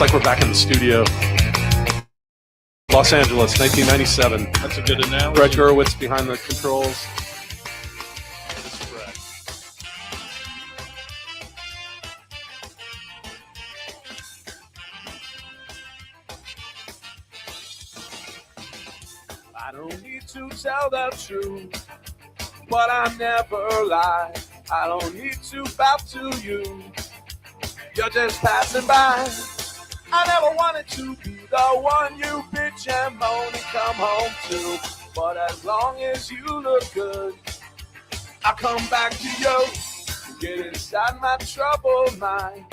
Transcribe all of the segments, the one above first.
like we're back in the studio. Los Angeles, 1997. That's a good analogy. Brett Gurewitz behind the controls. This is Brett. I don't need to tell the truth, but I never lie. I don't need to bow to you. You're just passing by. I never wanted to be the one you bitch and moan and come home to. But as long as you look good, I'll come back to you. Get inside my troubled mind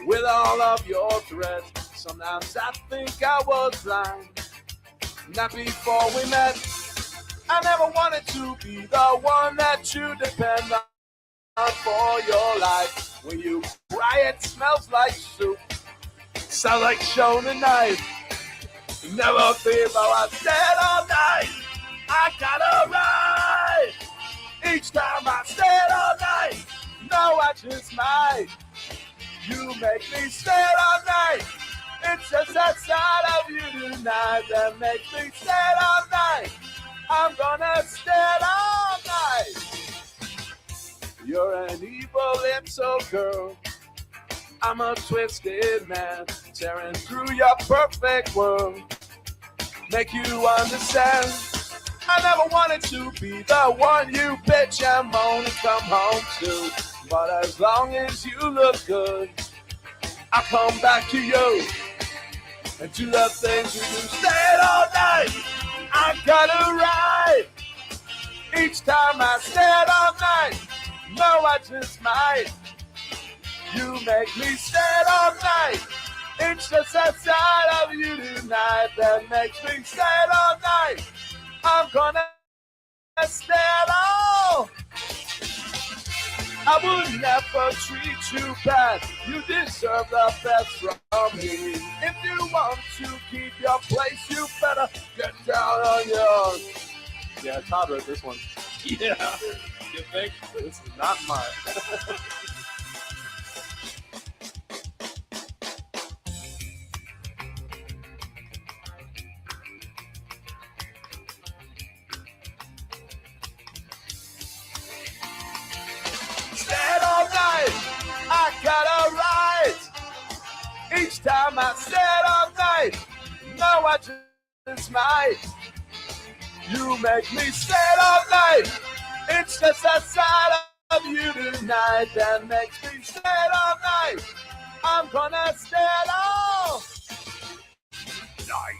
with all of your threats. Sometimes I think I was blind. Not before we met. I never wanted to be the one that you depend on for your life. When you cry, it smells like soup. Sounds like show tonight. Never feel how I stand all night. I gotta ride. Each time I stand all night. No, I just might. You make me stand all night. It's just that side of you tonight that makes me stand all night. I'm gonna stand all night. You're an evil little girl. I'm a twisted man, tearing through your perfect world. Make you understand. I never wanted to be the one you bitch and moan and come home to. But as long as you look good, I'll come back to you. And do the things you do, stay all night. I gotta ride. Each time I stand all night. No, I just might. You make me stand all night. It's just that side of you tonight that makes me stand all night. I'm gonna stand all. I would never treat you bad. You deserve the best from me. If you want to keep your place, you better get down on yours. Yeah, Todd wrote this one. Yeah. You think? This is not mine. Stand all night, I gotta ride. Each time I stand all night, no, I just might. You make me stand all night. It's just that side of you tonight that makes me stand all night. I'm gonna stand all night.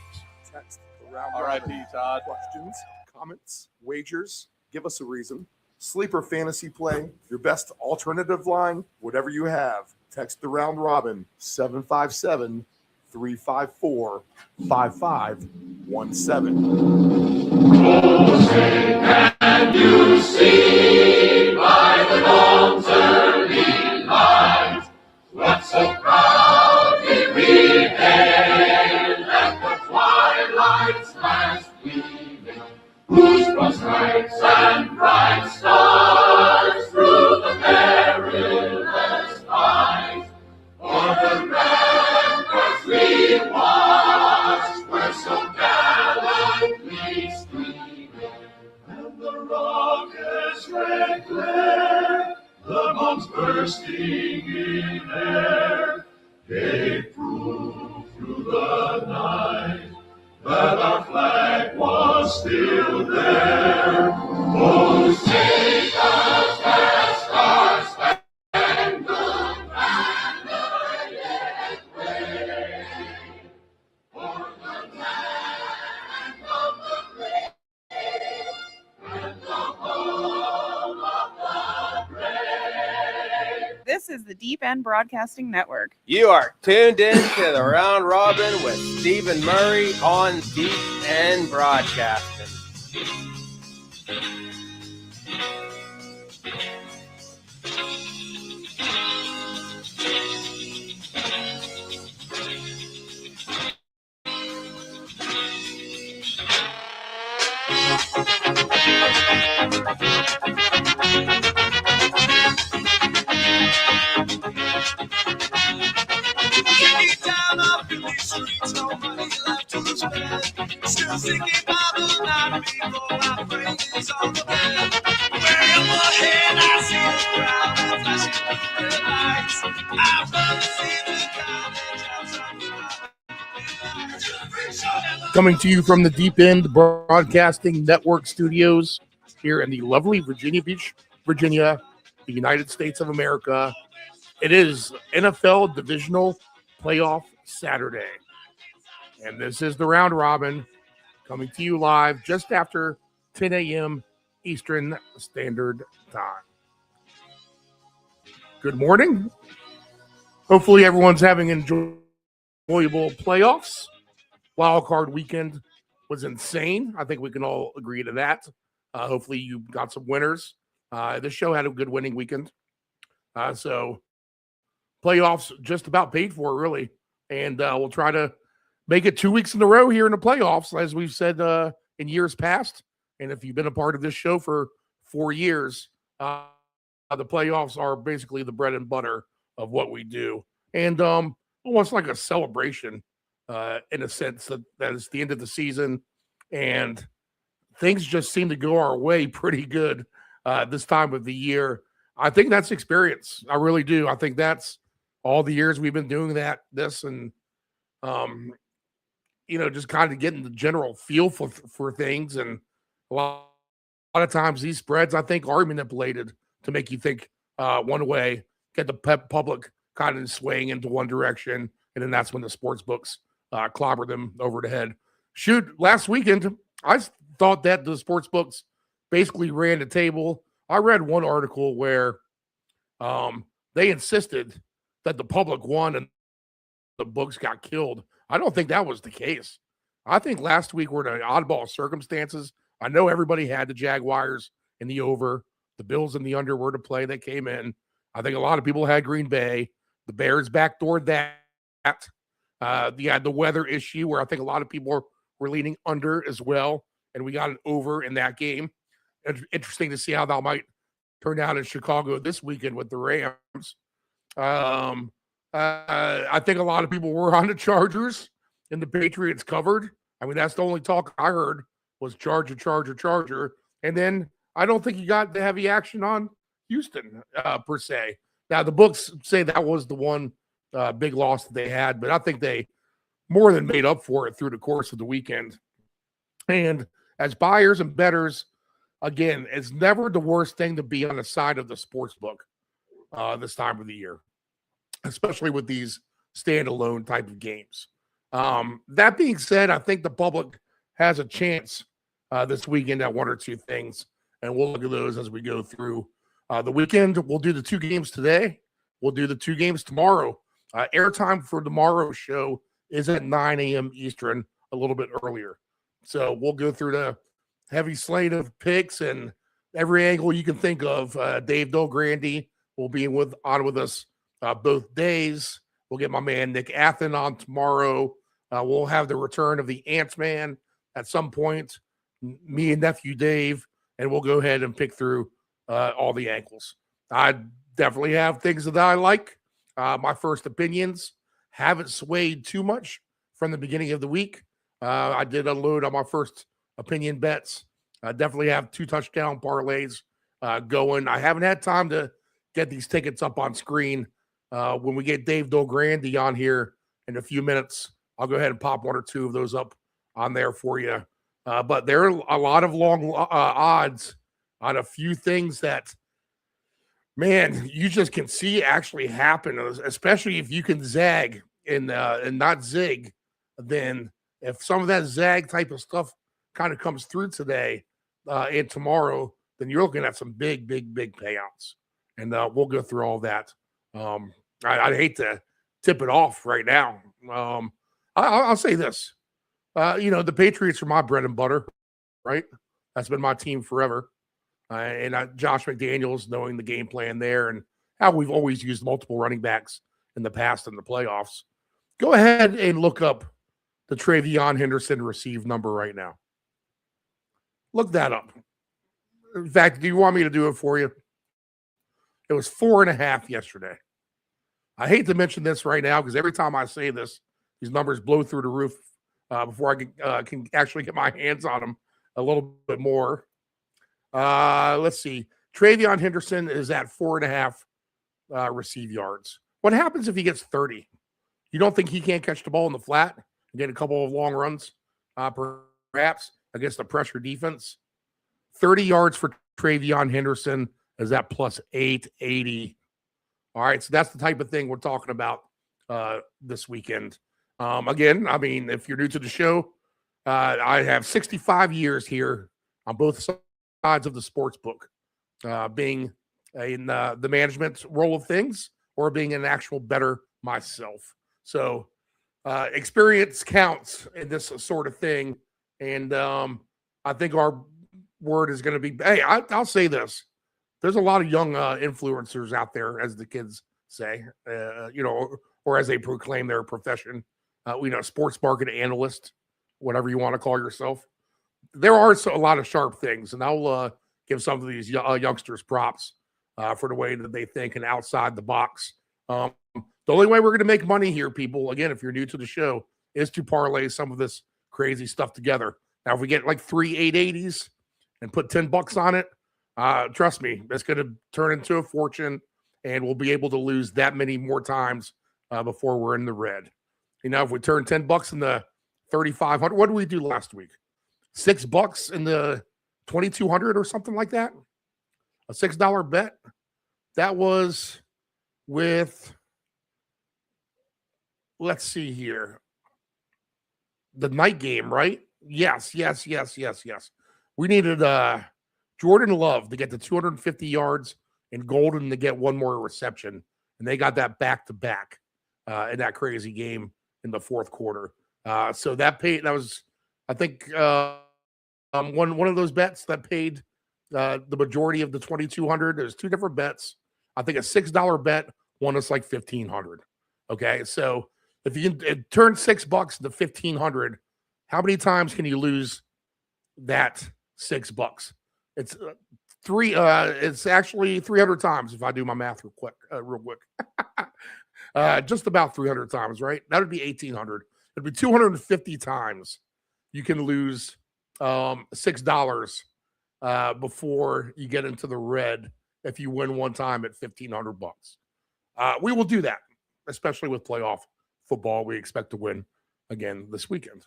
Text around R.I.P. Todd. questions, comments, wagers. Give us a reason. Sleeper fantasy play, your best alternative line, whatever you have. Text the round robin 757 354 5517. And you see by the dawn's early light what so proudly we hailed at the twilight's last gleaming, whose cross stripes and bright stars through the perilous fight o'er the ramparts we watched were so gallantly streaming. And the rocket's red glare, the bombs bursting in air, gave proof through the night that our flag was still there. Oh, take us past our spangled banner yet wave, for the land of the brave and the home of the brave. This is the Deep End Broadcasting Network. You are tuned in to the Round Robin with Stephen Murray on Deep End Broadcasting. Down Coming to you from the Deep End Broadcasting Network studios here in the lovely Virginia Beach, Virginia, the United States of America. It is NFL Divisional Playoff Saturday. And this is the Round Robin coming to you live just after 10 a.m. Eastern Standard Time. Good morning. Hopefully everyone's having enjoyable playoffs. Wild card weekend was insane. I think we can all agree to that. Hopefully you got some winners. The show had a good winning weekend. So playoffs just about paid for, really. And we'll try to make it 2 weeks in a row here in the playoffs, as we've said in years past. And if you've been a part of this show for 4 years, the playoffs are basically the bread and butter of what we do. And almost like a celebration in a sense that it's the end of the season. And things just seem to go our way pretty good this time of the year. I think that's experience. I really do. I think that's all the years we've been doing this and, just kind of getting the general feel for things. And a lot of times these spreads, I think, are manipulated to make you think one way, get the public kind of swaying into one direction. And then that's when the sports books clobber them over the head. Shoot, last weekend, I thought that the sports books basically ran the table. I read one article where they insisted that the public won and the books got killed. I don't think that was the case. I think last week were the oddball circumstances. I know everybody had the Jaguars in the over. The Bills in the under were to play. They came in. I think a lot of people had Green Bay. The Bears backdoored that. You had the weather issue where I think a lot of people were leaning under as well, and we got an over in that game. Interesting to see how that might turn out in Chicago this weekend with the Rams. I think a lot of people were on the Chargers, and the Patriots covered. I mean, that's the only talk I heard was Charger. And then I don't think you got the heavy action on Houston per se. Now, the books say that was the one big loss that they had, but I think they more than made up for it through the course of the weekend. And as buyers and bettors, again, it's never the worst thing to be on the side of the sports book this time of the year, especially with these standalone type of games. That being said, I think the public has a chance this weekend at one or two things, and we'll look at those as we go through the weekend. We'll do the 2 games today. We'll do the 2 games tomorrow. Airtime for tomorrow's show is at 9 a.m. Eastern, a little bit earlier. So we'll go through the heavy slate of picks and every angle you can think of. Dave Dolgrandi will be on with us both days. We'll get my man Nick Athen on tomorrow. We'll have the return of the Ant-Man at some point, me and nephew Dave, and we'll go ahead and pick through all the angles. I definitely have things that I like. My first opinions haven't swayed too much from the beginning of the week. I did unload on my first opinion bets. I definitely have 2 touchdown parlays going. I haven't had time to get these tickets up on screen. When we get Dave Dolgrandi on here in a few minutes, I'll go ahead and pop 1 or 2 of those up on there for you. But there are a lot of long odds on a few things that, man, you just can see actually happen, especially if you can zag and not zig. Then if some of that zag type of stuff kind of comes through today and tomorrow, then you're looking at some big payouts. And we'll go through all that. I'd hate to tip it off right now. I'll say this. The Patriots are my bread and butter, right? That's been my team forever. And Josh McDaniels, knowing the game plan there and how we've always used multiple running backs in the past in the playoffs. Go ahead and look up the Travion Henderson receive number right now. Look that up. In fact, do you want me to do it for you? It was 4.5 yesterday. I hate to mention this right now because every time I say this, these numbers blow through the roof before I can actually get my hands on them a little bit more. Let's see. Travion Henderson is at 4.5 receive yards. What happens if he gets 30? You don't think he can't catch the ball in the flat and get a couple of long runs? perhaps against the pressure defense. 30 yards for Travion Henderson is at plus 880. All right, so that's the type of thing we're talking about this weekend. Again, I mean, if you're new to the show, I have 65 years here on both sides of the sports book, being in the management role of things or being an actual bettor myself. So experience counts in this sort of thing. And I think our word is going to be, hey, I'll say this. There's a lot of young influencers out there, as the kids say, or as they proclaim their profession. Sports market analyst, whatever you want to call yourself. There are a lot of sharp things, and I'll give some of these youngsters props for the way that they think and outside the box. The only way we're going to make money here, people, again, if you're new to the show, is to parlay some of this crazy stuff together. Now, if we get like 3 880s and put $10 on it, trust me, it's going to turn into a fortune, and we'll be able to lose that many more times before we're in the red. If we turn $10 in the 3,500, what did we do last week? $6 in the 2,200 or something like that. A $6 bet. That was with, let's see here, the night game, right? Yes. We needed Jordan Love to get to 250 yards and Golden to get one more reception. And they got that back-to-back in that crazy game in the fourth quarter. So that paid, that was, I think, one of those bets that paid the majority of the 2,200. There's two different bets. I think a $6 bet won us like 1,500. Okay, so if you can turn $6 to 1,500, how many times can you lose that $6? It's it's actually 300 times if I do my math real quick. Just about 300 times, right? That would be 1,800. It'd be 250 times you can lose $6 before you get into the red if you win one time at $1,500. We will do that, especially with playoff football. We expect to win again this weekend.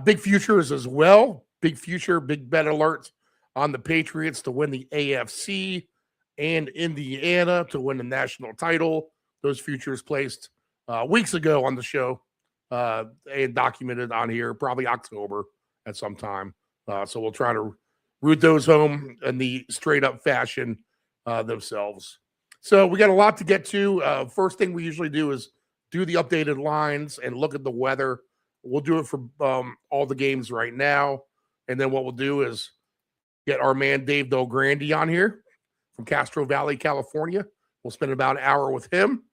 Big futures as well. Big future, big bet alert on the Patriots to win the AFC and Indiana to win the national title. Those futures placed weeks ago on the show and documented on here, probably October at some time. So we'll try to root those home in the straight up fashion themselves. So we got a lot to get to. First thing we usually do is do the updated lines and look at the weather. We'll do it for all the games right now. And then what we'll do is get our man Dave Del Grande on here from Castro Valley, California. We'll spend about an hour with him.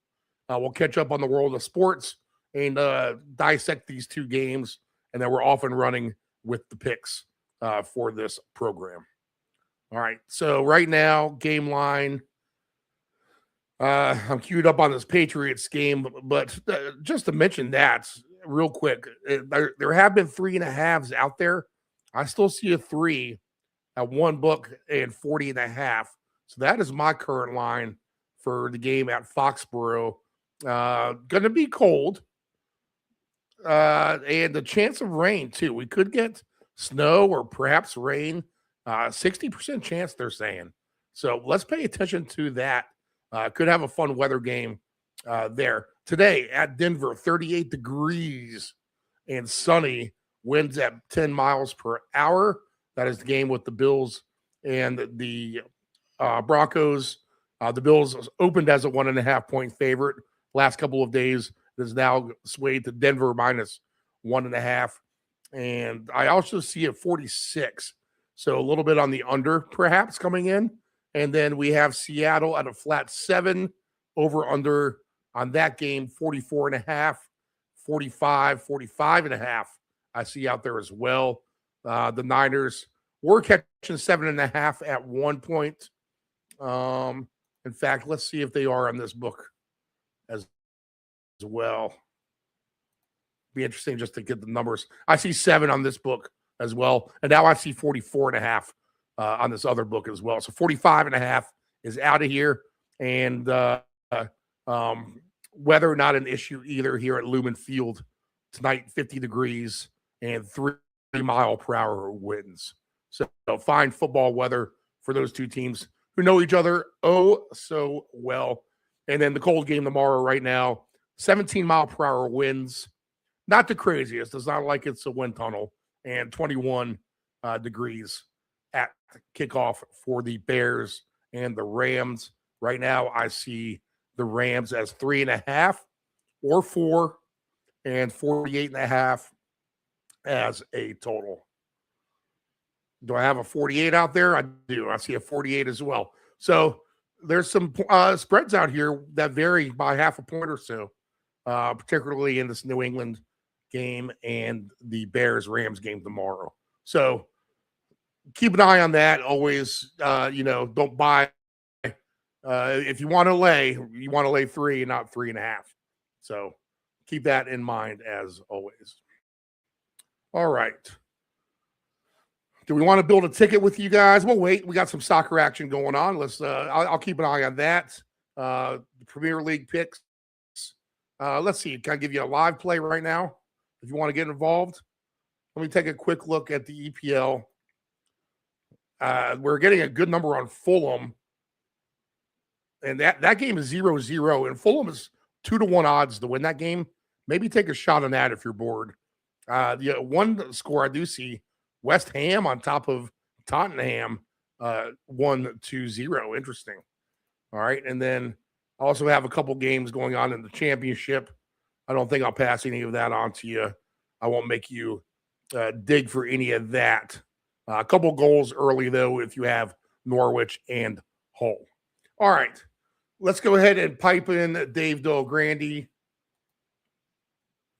We'll catch up on the world of sports and dissect these two games. And then we're off and running with the picks for this program. All right. So right now, game line. I'm queued up on this Patriots game, but just to mention that real quick, there have been 3.5s out there. I still see a 3 at one book and 40.5. So that is my current line for the game at Foxborough. Going to be cold. And the chance of rain, too. We could get snow or perhaps rain. 60% chance, they're saying. So let's pay attention to that. Could have a fun weather game there. Today at Denver, 38 degrees and sunny, winds at 10 miles per hour. That is the game with the Bills and the Broncos. The Bills opened as a 1.5-point favorite. Last couple of days, it is now swayed to Denver minus 1.5. And I also see it 46. So a little bit on the under, perhaps, coming in. And then we have Seattle at a flat 7, over under on that game, 44.5, 45, 45.5. I see out there as well. The Niners were catching 7.5 at one point. In fact, let's see if they are on this book as well. Be interesting just to get the numbers. I see 7 on this book as well. And now I see 44.5 on this other book as well. So 45.5 is out of here. And weather not an issue either here at Lumen Field tonight, 50 degrees. and 3-mile-per-hour winds. So fine football weather for those two teams who know each other oh so well. And then the cold game tomorrow right now, 17-mile-per-hour winds. Not the craziest. It's not like it's a wind tunnel. And 21 degrees at kickoff for the Bears and the Rams. Right now, I see the Rams as 3.5 or 4 and 48.5 as a total. Do I have a 48 out there? I do. I see a 48 as well. So there's some spreads out here that vary by half a point or so, particularly in this New England game and the Bears-Rams game tomorrow. So keep an eye on that. Always, don't buy. If you want to lay 3 and not 3.5. So keep that in mind as always. All right. Do we want to build a ticket with you guys? Well, wait. We got some soccer action going on. Let's. I'll keep an eye on that. The Premier League picks. Let's see. Can I give you a live play right now? If you want to get involved, let me take a quick look at the EPL. We're getting a good number on Fulham, and that game is 0-0, and Fulham is 2-1 odds to win that game. Maybe take a shot on that if you're bored. The one score I do see, West Ham on top of Tottenham, 1-0. Interesting. All right, and then I also have a couple games going on in the championship. I don't think I'll pass any of that on to you. I won't make you dig for any of that. A couple goals early, though, if you have Norwich and Hull. All right, let's go ahead and pipe in Dave Delgrande.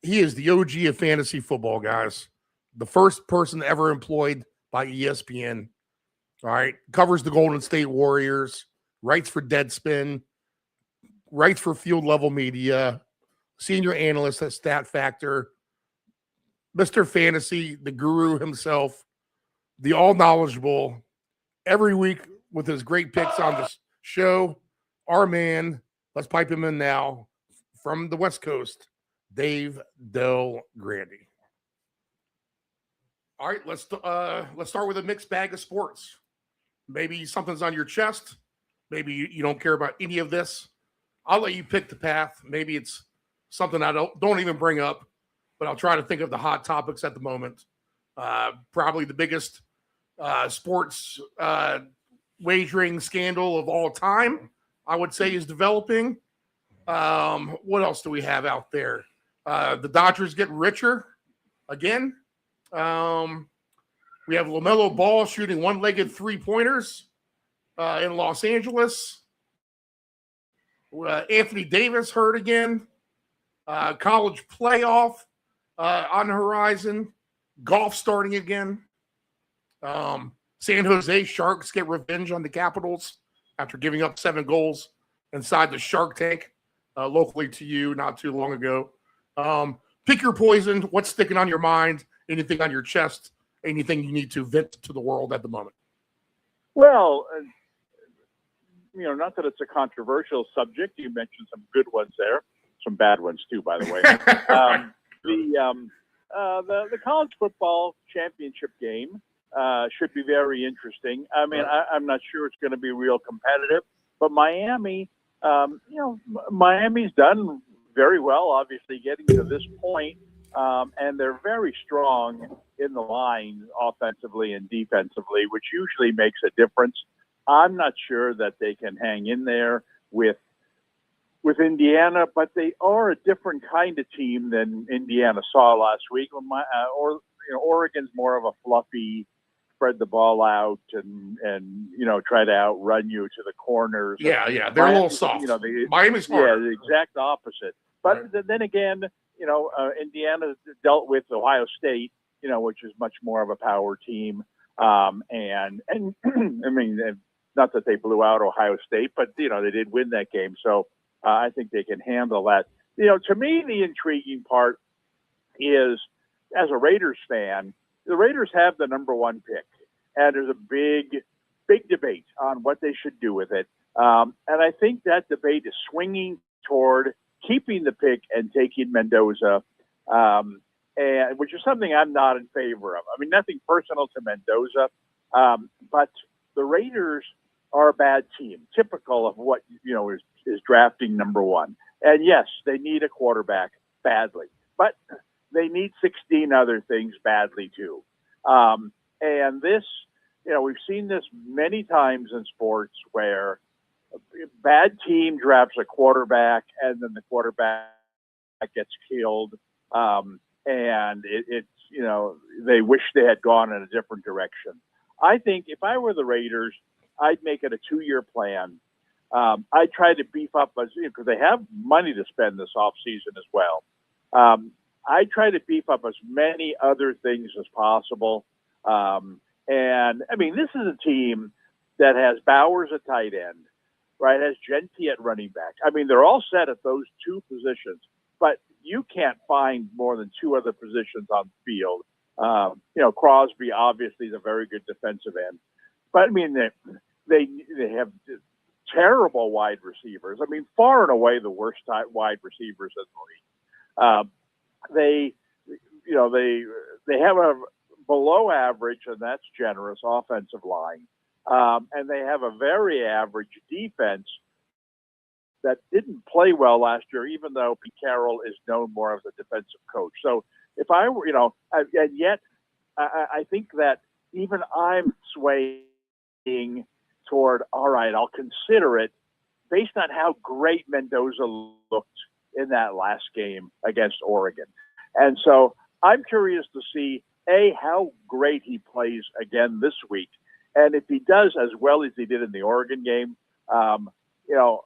He is the OG of fantasy football, guys. The first person ever employed by ESPN. All right, covers the Golden State Warriors, writes for Deadspin, writes for Field Level Media, senior analyst at Stat Factor, Mr. Fantasy, the guru himself, the all-knowledgeable, every week with his great picks on this show, our man, let's pipe him in now, from the West Coast, Dave Delgrande. All right, let's start with a mixed bag of sports. Maybe something's on your chest. Maybe you don't care about any of this. I'll let you pick the path. Maybe it's something I don't even bring up, but I'll try to think of the hot topics at the moment. Probably the biggest sports wagering scandal of all time, I would say, is developing. What else do we have out there? The Dodgers get richer again. We have LaMelo Ball shooting one-legged three-pointers in Los Angeles. Anthony Davis hurt again. College playoff on the horizon. Golf starting again. San Jose Sharks get revenge on the Capitals after giving up 7 goals inside the Shark Tank locally to you not too long ago. Pick your poison. What's sticking on your mind? Anything on your chest? Anything you need to vent to the world at the moment? Well, not that it's a controversial subject. You mentioned some good ones there, some bad ones too, by the way. The college football championship game should be very interesting. I mean, I'm not sure it's going to be real competitive, but Miami's done very well, obviously, getting to this point, and they're very strong in the line offensively and defensively, which usually makes a difference. I'm not sure that they can hang in there with Indiana, but they are a different kind of team than Indiana saw last week. Oregon's more of a fluffy, spread the ball out and try to outrun you to the corners. Yeah, they're a little soft. Miami's hard. Yeah, the exact opposite. But then again, Indiana dealt with Ohio State, which is much more of a power team. And I mean, not that they blew out Ohio State, but they did win that game. So I think they can handle that. To me, the intriguing part is, as a Raiders fan, the Raiders have the number 1 pick, and there's a big debate on what they should do with it. And I think that debate is swinging toward keeping the pick and taking Mendoza. and which is something I'm not in favor of. I mean, nothing personal to Mendoza, but the Raiders are a bad team, typical of what is drafting number one. And yes, they need a quarterback badly, but they need 16 other things badly too. And this, we've seen this many times in sports where a bad team drafts a quarterback and then the quarterback gets killed. And it's, they wish they had gone in a different direction. I think if I were the Raiders, I'd make it a 2-year plan. I'd try to beef up, because they have money to spend this offseason as well. I'd try to beef up as many other things as possible. And, I mean, this is a team that has Bowers at tight end, right, has Genty at running back. I mean, they're all set at those two positions, but you can't find more than two other positions on the field. Crosby obviously is a very good defensive end, but, I mean, they have terrible wide receivers. I mean, far and away the worst wide receivers in the league. They have a below average, and that's generous, offensive line. And they have a very average defense that didn't play well last year, even though Pete Carroll is known more as a defensive coach. So if I were, and yet I think that even I'm swaying toward, all right, I'll consider it based on how great Mendoza looked in that last game against Oregon. And so I'm curious to see, how great he plays again this week. And if he does as well as he did in the Oregon game, will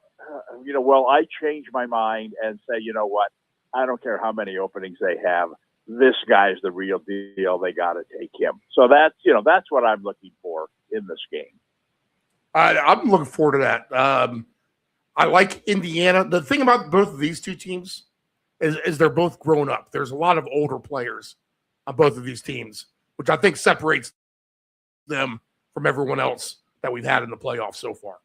I change my mind and say, you know what, I don't care how many openings they have. This guy's the real deal. They got to take him. So that's what I'm looking for in this game. I'm looking forward to that. I like Indiana. The thing about both of these two teams is they're both grown up. There's a lot of older players on both of these teams, which I think separates them from everyone else that we've had in the playoffs so far.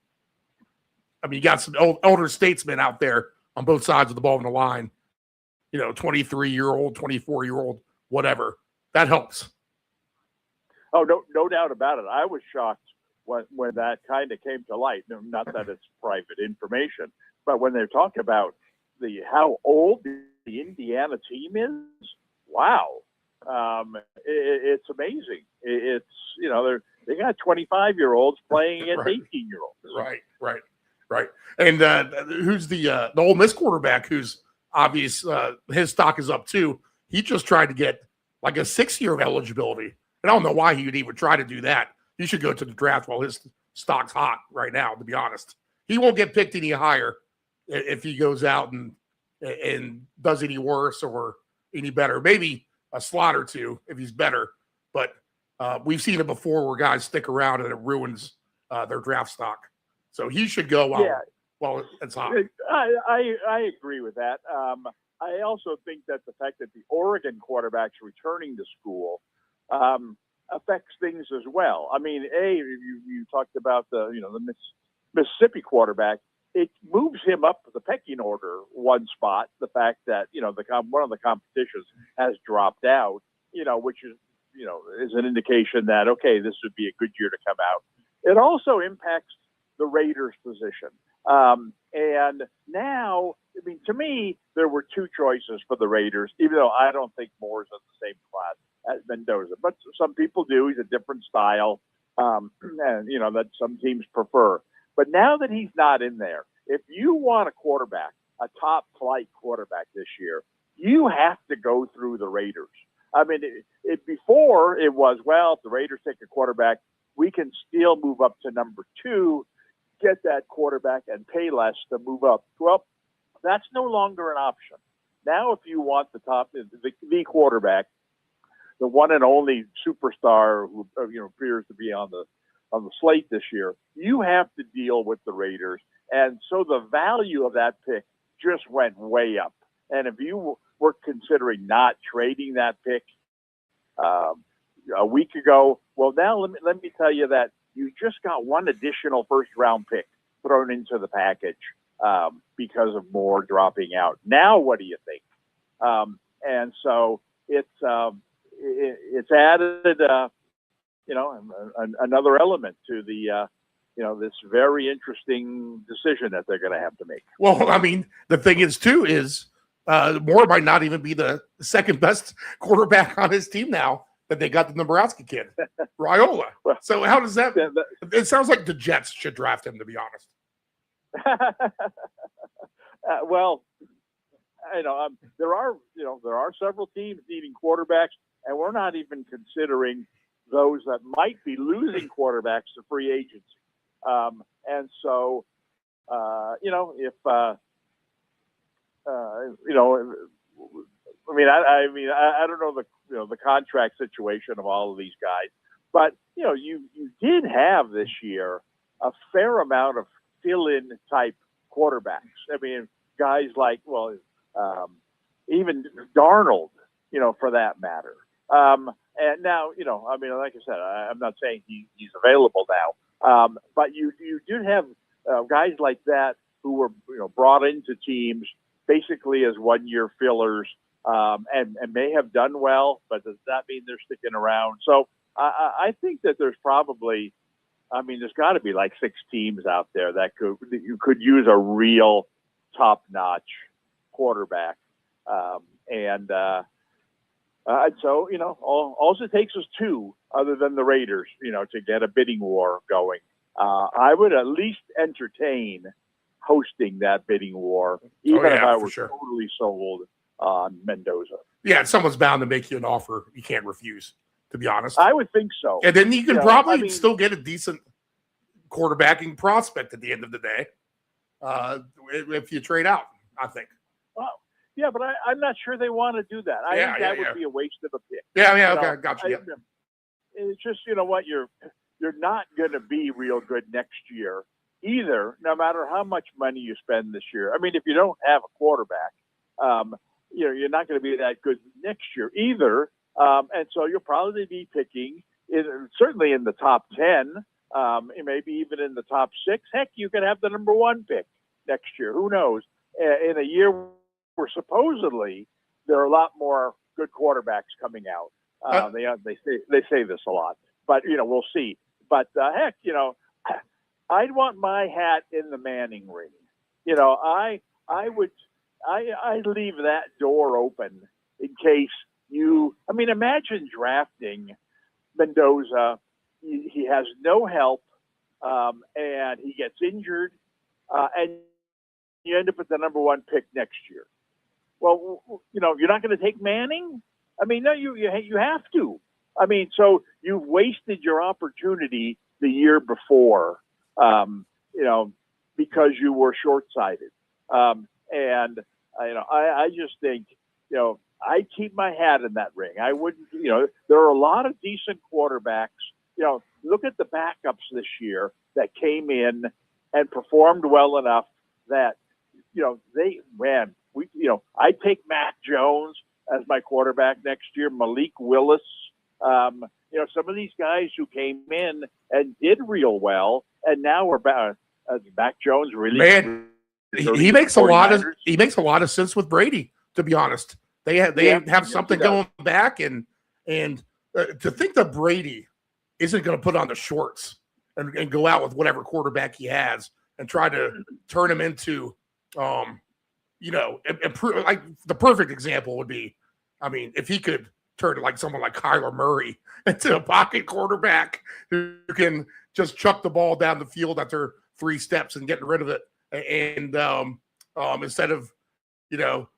I mean, you got some older statesmen out there on both sides of the ball in the line, 23-year-old, 24-year-old, whatever. That helps. Oh, no doubt about it. I was shocked when that kind of came to light. Not that it's private information, but when they talk about how old the Indiana team is, wow. It's amazing. It's, they got 25-year-olds playing against 18-year-olds. Right. And who's the Ole Miss quarterback who's obvious, his stock is up too. He just tried to get like a 6-year of eligibility. And I don't know why he would even try to do that. He should go to the draft while his stock's hot right now, to be honest. He won't get picked any higher if he goes out and does any worse or any better. Maybe a slot or two if he's better. But we've seen it before where guys stick around and it ruins their draft stock. So he should go while it's hot. I agree with that. I also think that the fact that the Oregon quarterback's returning to school affects things as well. I mean, you talked about the Mississippi quarterback. It moves him up the pecking order one spot. The fact that one of the competitions has dropped out, which is is an indication that this would be a good year to come out. It also impacts the Raiders' position. And now, I mean, to me, there were two choices for the Raiders, even though I don't think Moore's in the same class as Mendoza. But some people do. He's a different style, and, that some teams prefer. But now that he's not in there, if you want a quarterback, a top-flight quarterback this year, you have to go through the Raiders. I mean, before it was, if the Raiders take a quarterback, we can still move up to number 2, get that quarterback and pay less to move up. Well, that's no longer an option. Now, if you want the quarterback, the one and only superstar who appears to be on the slate this year, you have to deal with the Raiders. And so the value of that pick just went way up. And if you were considering not trading that pick a week ago, well, now let me tell you that you just got one additional first-round pick thrown into the package because of Moore dropping out. Now what do you think? And so, it's added another element to the this very interesting decision that they're going to have to make. Well, I mean, the thing is too is Moore might not even be the second best quarterback on his team now that they got the Nebraska kid, Raiola. So how does that? It sounds like the Jets should draft him, to be honest. Well, there are several teams needing quarterbacks, and we're not even considering those that might be losing quarterbacks to free agency. And so, if I don't know the contract situation of all of these guys, but you did have this year a fair amount of fill-in type quarterbacks. I mean, guys like even Darnold, for that matter. And now, like I said, I'm not saying he's available now, but you did have guys like that who were brought into teams basically as 1-year fillers, and may have done well, but does that mean they're sticking around? So I think that there's probably, there's got to be like 6 teams out there that you could use a real top-notch quarterback, so all it takes is 2, other than the Raiders, to get a bidding war going. I would at least entertain hosting that bidding war, even if I were totally sold on Mendoza. Yeah, someone's bound to make you an offer you can't refuse, to be honest. I would think so. And then you can probably still get a decent quarterbacking prospect at the end of the day if you trade out, I think. Well, yeah, but I'm not sure they want to do that. I think that would be a waste of a pick. Yeah, okay, got you. It's just, what, you're not going to be real good next year either, no matter how much money you spend this year. I mean, if you don't have a quarterback, you're not going to be that good next year either. And so you'll probably be picking certainly in the top 10, maybe even in the top 6. Heck, you could have the number 1 pick next year. Who knows? In a year where supposedly there are a lot more good quarterbacks coming out. They say this a lot, but we'll see. But heck, I'd want my hat in the Manning ring. I'd leave that door open in case imagine drafting Mendoza. He has no help, and he gets injured, and you end up with the number 1 pick next year. Well, you're not going to take Manning? No, you have to. So you've wasted your opportunity the year before, because you were short-sighted. I just think, I keep my hat in that ring. I wouldn't, there are a lot of decent quarterbacks. Look at the backups this year that came in and performed well enough that, I'd take Mac Jones as my quarterback next year, Malik Willis. Some of these guys who came in and did real well, and now we're back. Mac Jones really, he makes a lot of sense with Brady. To be honest, they have something going back, and to think that Brady isn't going to put on the shorts and go out with whatever quarterback he has and try to turn him into, like the perfect example would be, if he could turn like someone like Kyler Murray into a pocket quarterback who can just chuck the ball down the field after 3 steps and getting rid of it, and instead of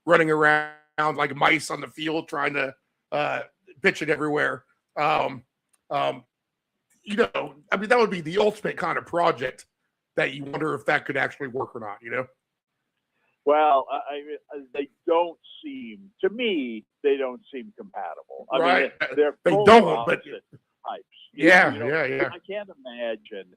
running around like mice on the field trying to pitch it everywhere. That would be the ultimate kind of project that you wonder if that could actually work or not. Well, they don't seem compatible. Right. They're they both don't, but types. Yeah. I can't imagine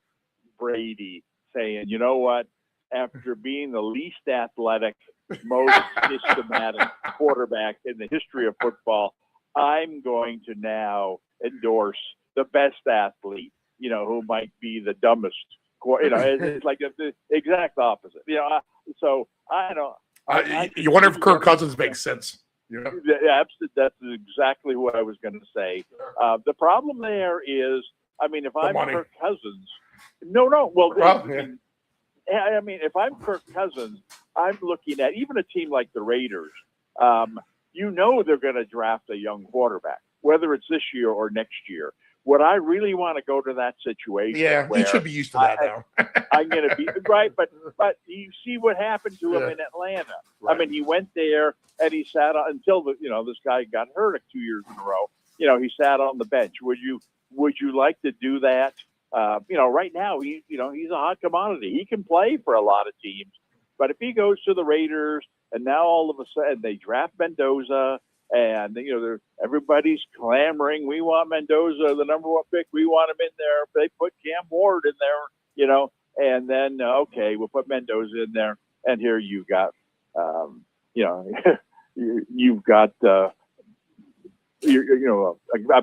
Brady saying, "You know what? After being the least athletic, most systematic quarterback in the history of football, I'm going to now endorse the best athlete, who might be the dumbest." It's like the exact opposite. So I don't. You wonder if Kirk Cousins makes sense. Yeah. That's exactly what I was going to say. The problem there is, I mean, if I'm money. Kirk Cousins, no. Well, Yeah. I mean, if I'm Kirk Cousins, I'm looking at even a team like the Raiders. You know they're going to draft a young quarterback, whether it's this year or next year. Would I really want to go to that situation? Yeah, where he should be used to that now. I'm going to be right, but you see what happened to him in Atlanta. Right. I mean, he went there and he sat on until this guy got hurt 2 years in a row. He sat on the bench. Would you like to do that? Right now he's a hot commodity. He can play for a lot of teams, but if he goes to the Raiders and now all of a sudden they draft Mendoza. And everybody's clamoring. We want Mendoza, the number one pick. We want him in there. They put Cam Ward in there, and then okay, we'll put Mendoza in there. And here you've got, you've got, a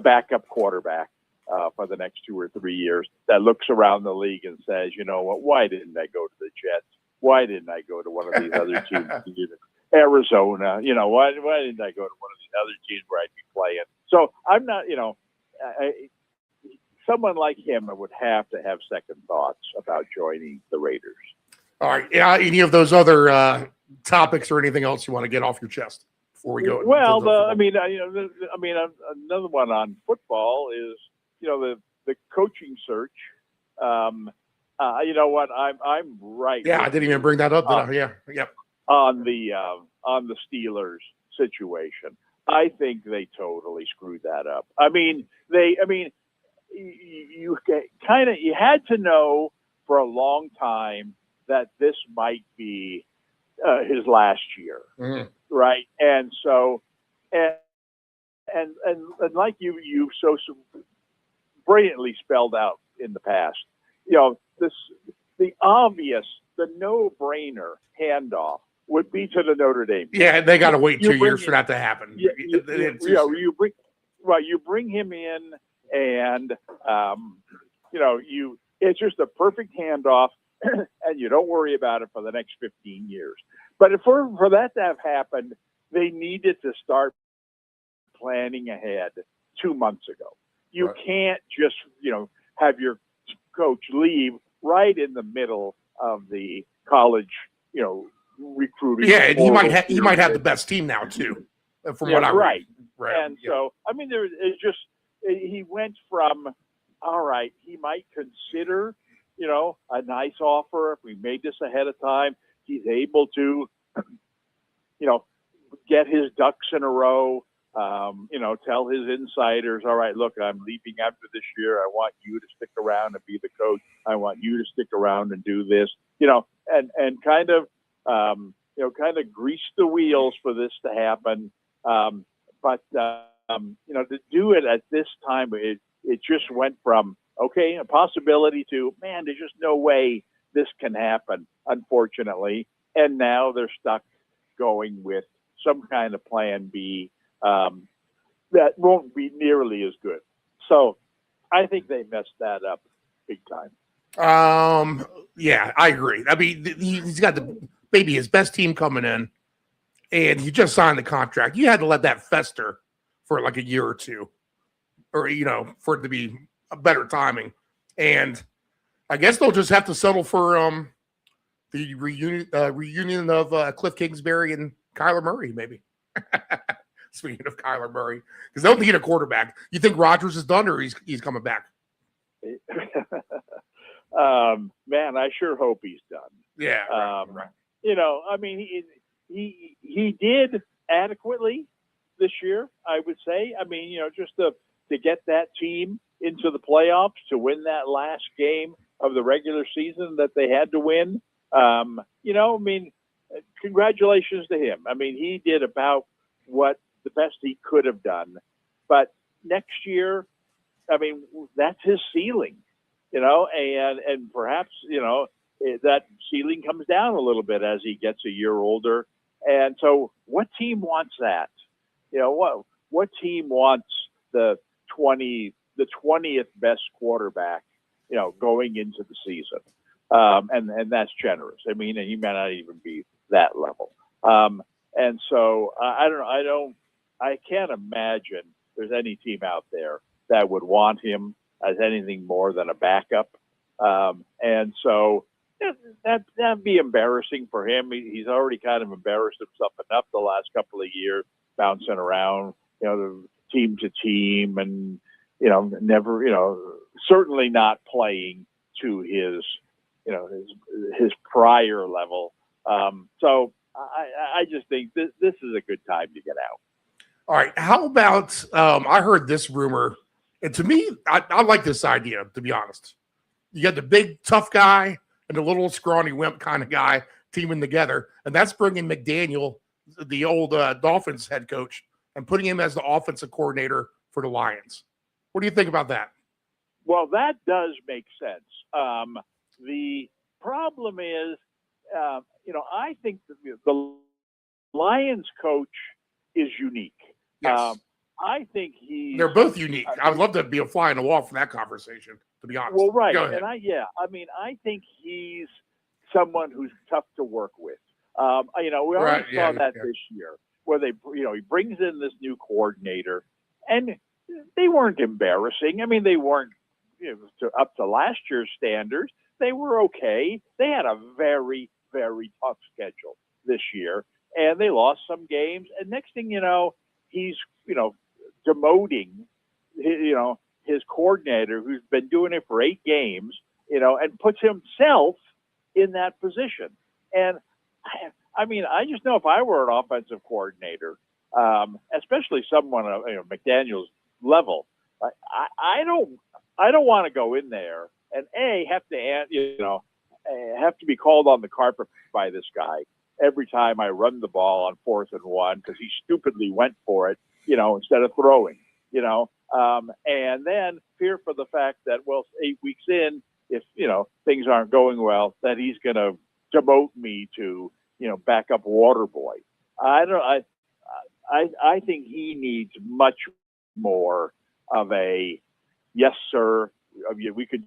backup quarterback for the next 2 or 3 years that looks around the league and says, you know what? Why didn't I go to the Jets? Why didn't I go to one of these other teams? Arizona, why didn't I go to one of these other teams where I'd be playing? So I'm not, someone like him would have to have second thoughts about joining the Raiders. All right. Yeah. Any of those other topics or anything else you want to get off your chest before we go? Well, another one on football is, the coaching search. You know what? I'm right. Yeah, I didn't even bring that up. Yeah. Yep. On the Steelers situation, I think they totally screwed that up. You had to know for a long time that this might be his last year, right? And so, and like you so brilliantly spelled out in the past, the no-brainer handoff would be to the Notre Dame. Yeah, they got to wait 2 years for that to happen. You bring him in, and it's just a perfect handoff, and you don't worry about it for the next 15 years. But for that to have happened, they needed to start planning ahead 2 months ago. You can't just have your coach leave right in the middle of the college recruiting. Yeah, and he might have the best team now too, from what I read. Right. And so he went from all right. He might consider a nice offer if we made this ahead of time. He's able to get his ducks in a row. Tell his insiders, all right, look, I'm leaving after this year. I want you to stick around and be the coach. I want you to stick around and do this, and kind of grease the wheels for this to happen. But to do it at this time, it just went from, okay, a possibility to, man, there's just no way this can happen, unfortunately. And now they're stuck going with some kind of plan B. That won't be nearly as good. So I think they messed that up big time. Yeah, I agree. I mean, he's got his best team coming in, and he just signed the contract. You had to let that fester for like a year or two, or for it to be a better timing. And I guess they'll just have to settle for the reunion of Cliff Kingsbury and Kyler Murray, maybe. Speaking of Kyler Murray, because they'll need a quarterback. You think Rodgers is done, or he's coming back? Man, I sure hope he's done. Yeah. Right. He did adequately this year, I would say. I mean, just to get that team into the playoffs, to win that last game of the regular season that they had to win. Congratulations to him. I mean, he did about what the best he could have done. But next year, I mean, that's his ceiling, and perhaps, that ceiling comes down a little bit as he gets a year older. And so what team wants that? What team wants the 20th best quarterback, going into the season? And that's generous. I mean, and he may not even be that level. And so I can't imagine there's any team out there that would want him as anything more than a backup. And so that'd be embarrassing for him. He's already kind of embarrassed himself enough the last couple of years, bouncing around, team to team, and never, certainly not playing to his prior level. So I just think this is a good time to get out. All right. How about I heard this rumor, and to me, I like this idea, to be honest. You got the big tough guy and the little scrawny wimp kind of guy teaming together, and that's bringing McDaniel, the old Dolphins head coach, and putting him as the offensive coordinator for the Lions. What do you think about that? Well, that does make sense. The problem is, I think the Lions coach is unique. Yes. I think they're both unique. I would love to be a fly on the wall for that conversation, to be honest. Well, right. Go ahead. And I think he's someone who's tough to work with. We already saw that this year, where he brings in this new coordinator, and they weren't embarrassing. I mean, they weren't up to last year's standards. They were okay. They had a very, very tough schedule this year, and they lost some games. And next thing you know, he's demoting his coordinator, who's been doing it for 8 games, and puts himself in that position. And I just know if I were an offensive coordinator, especially someone of McDaniel's level, I don't want to go in there and have to be called on the carpet by this guy every time I run the ball on 4th and 1 because he stupidly went for it, instead of throwing, and then fear for the fact that, 8 weeks in, if, things aren't going well, that he's going to demote me to, backup water boy. I think he needs much more of a, yes, sir, we could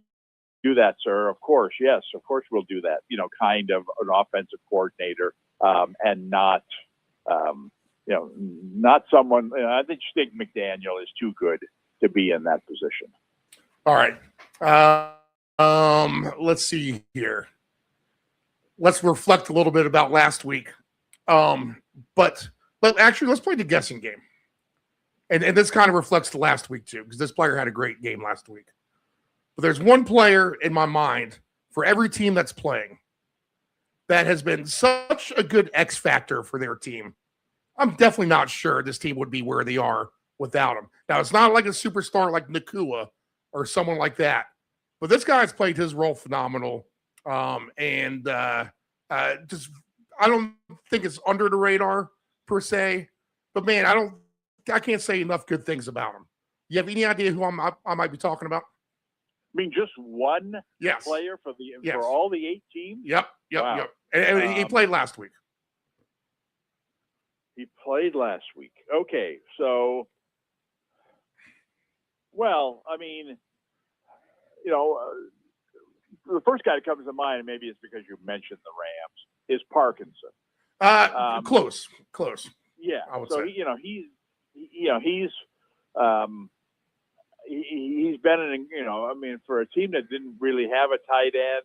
do that, sir. Of course. Yes, of course we'll do that, kind of an offensive coordinator, and not, not someone. I just think McDaniel is too good to be in that position. All right. Let's see here. Let's reflect a little bit about last week. But actually, let's play the guessing game. And this kind of reflects the last week too, because this player had a great game last week. But there's one player in my mind for every team that's playing that has been such a good X factor for their team. I'm definitely not sure this team would be where they are without him. Now, it's not like a superstar like Nakua or someone like that, but this guy's played his role phenomenal. I don't think it's under the radar per se, but man, I can't say enough good things about him. You have any idea who I might be talking about? I mean, just one player for all the 8 teams? Yep. Wow. Yep. And he played last week. He played last week. Okay, so, the first guy that comes to mind, and maybe it's because you mentioned the Rams, is Parkinson. Close. Yeah. I would so say. He's been in, for a team that didn't really have a tight end,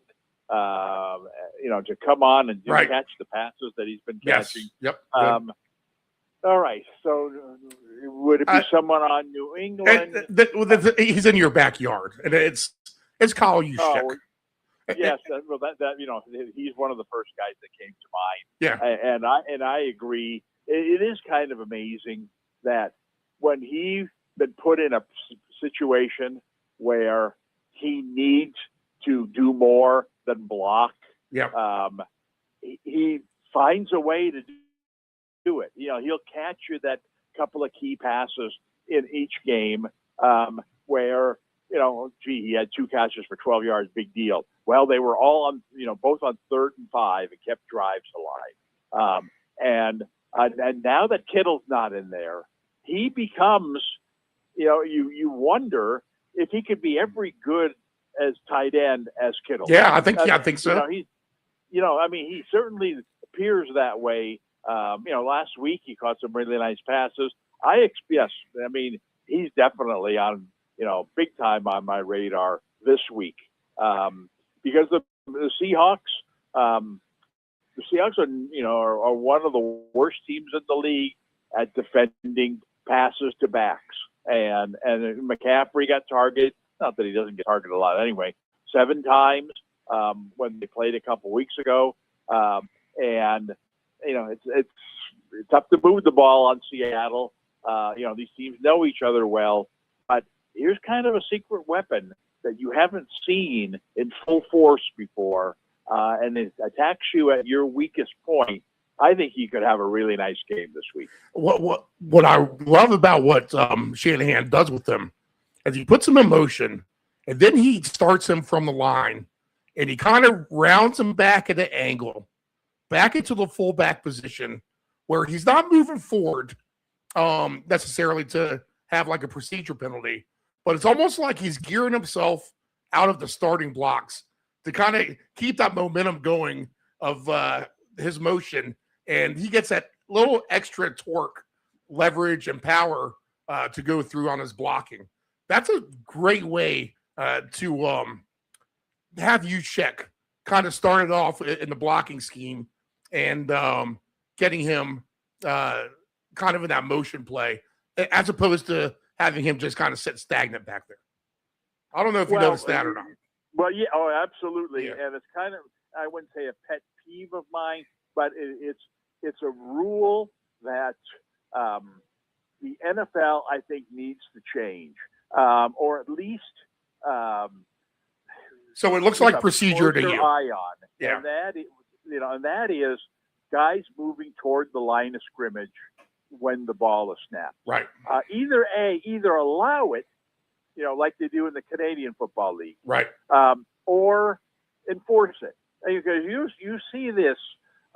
to come on and catch the passes that he's been catching. Yes. Yep. All right. So would it be someone on New England? He's in your backyard, and it's Kyle Juszczyk. Oh, yes. He's one of the first guys that came to mind. Yeah. And I agree. It is kind of amazing that when he's been put in a situation where he needs to do more than block, he finds a way to do it. He'll catch you that couple of key passes in each game where, he had 2 catches for 12 yards, big deal. Well, they were all on, both on 3rd and 5 and kept drives alive. And now that Kittle's not in there, he becomes, you wonder if he could be every good as tight end as Kittle. Yeah, I think so. He certainly appears that way Last week he caught some really nice passes. Yes, I mean, he's definitely on, big time on my radar this week, because the Seahawks, are one of the worst teams in the league at defending passes to backs. And McCaffrey got targeted. Not that he doesn't get targeted a lot anyway. 7 times when they played a couple weeks ago. It's tough to move the ball on Seattle. These teams know each other well, but here's kind of a secret weapon that you haven't seen in full force before, and it attacks you at your weakest point. I think he could have a really nice game this week. What I love about what Shanahan does with him is he puts him in motion, and then he starts him from the line, and he kind of rounds him back at the angle, back into the fullback position, where he's not moving forward necessarily to have like a procedure penalty, but it's almost like he's gearing himself out of the starting blocks to kind of keep that momentum going of his motion, and he gets that little extra torque, leverage, and power to go through on his blocking. That's a great way to have you check kind of started off in the blocking scheme and getting him kind of in that motion play, as opposed to having him just kind of sit stagnant back there. I don't know if you noticed that or not. Well, yeah, absolutely. Yeah. And it's kind of, I wouldn't say a pet peeve of mine, but it's a rule that the NFL, I think, needs to change, or at least. So it looks like procedure to you. Eye on, yeah. And that is guys moving toward the line of scrimmage when the ball is snapped. Right. Either allow it, like they do in the Canadian Football League. Right. Or enforce it. Because you see this,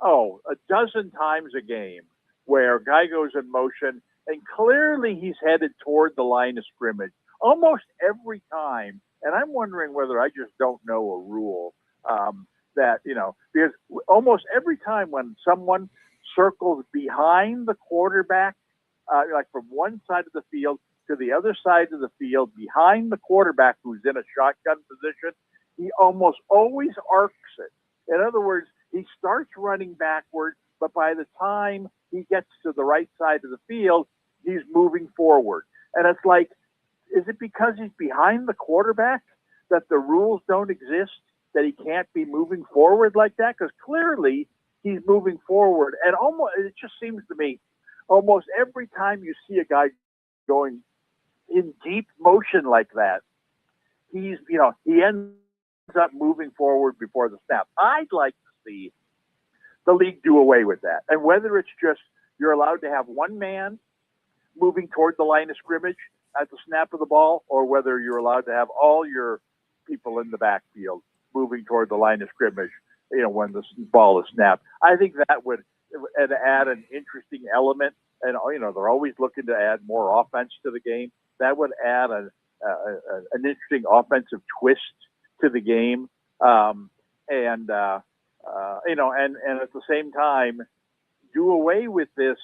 a dozen times a game where a guy goes in motion and clearly he's headed toward the line of scrimmage almost every time. And I'm wondering whether I just don't know a rule that, because almost every time when someone circles behind the quarterback, like from one side of the field to the other side of the field, behind the quarterback who's in a shotgun position, he almost always arcs it. In other words, he starts running backward, but by the time he gets to the right side of the field, he's moving forward. And it's like, is it because he's behind the quarterback that the rules don't exist, that he can't be moving forward like that? Because clearly he's moving forward. And it just seems to me, almost every time you see a guy going in deep motion like that, he ends up moving forward before the snap. I'd like to see the league do away with that. And whether it's just you're allowed to have one man moving toward the line of scrimmage at the snap of the ball, or whether you're allowed to have all your people in the backfield moving toward the line of scrimmage, when the ball is snapped. I think that would add an interesting element. And, they're always looking to add more offense to the game. That would add an interesting offensive twist to the game. And at the same time, do away with this,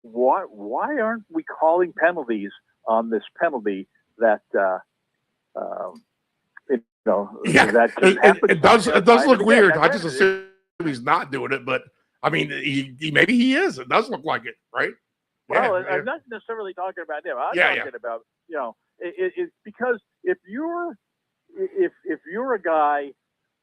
why aren't we calling penalties on this penalty that, that it does look weird. I just assume he's not doing it, but I mean, he maybe he is. It does look like it, right? Well, yeah, I'm not necessarily talking about him. I'm talking about, it's because if you're a guy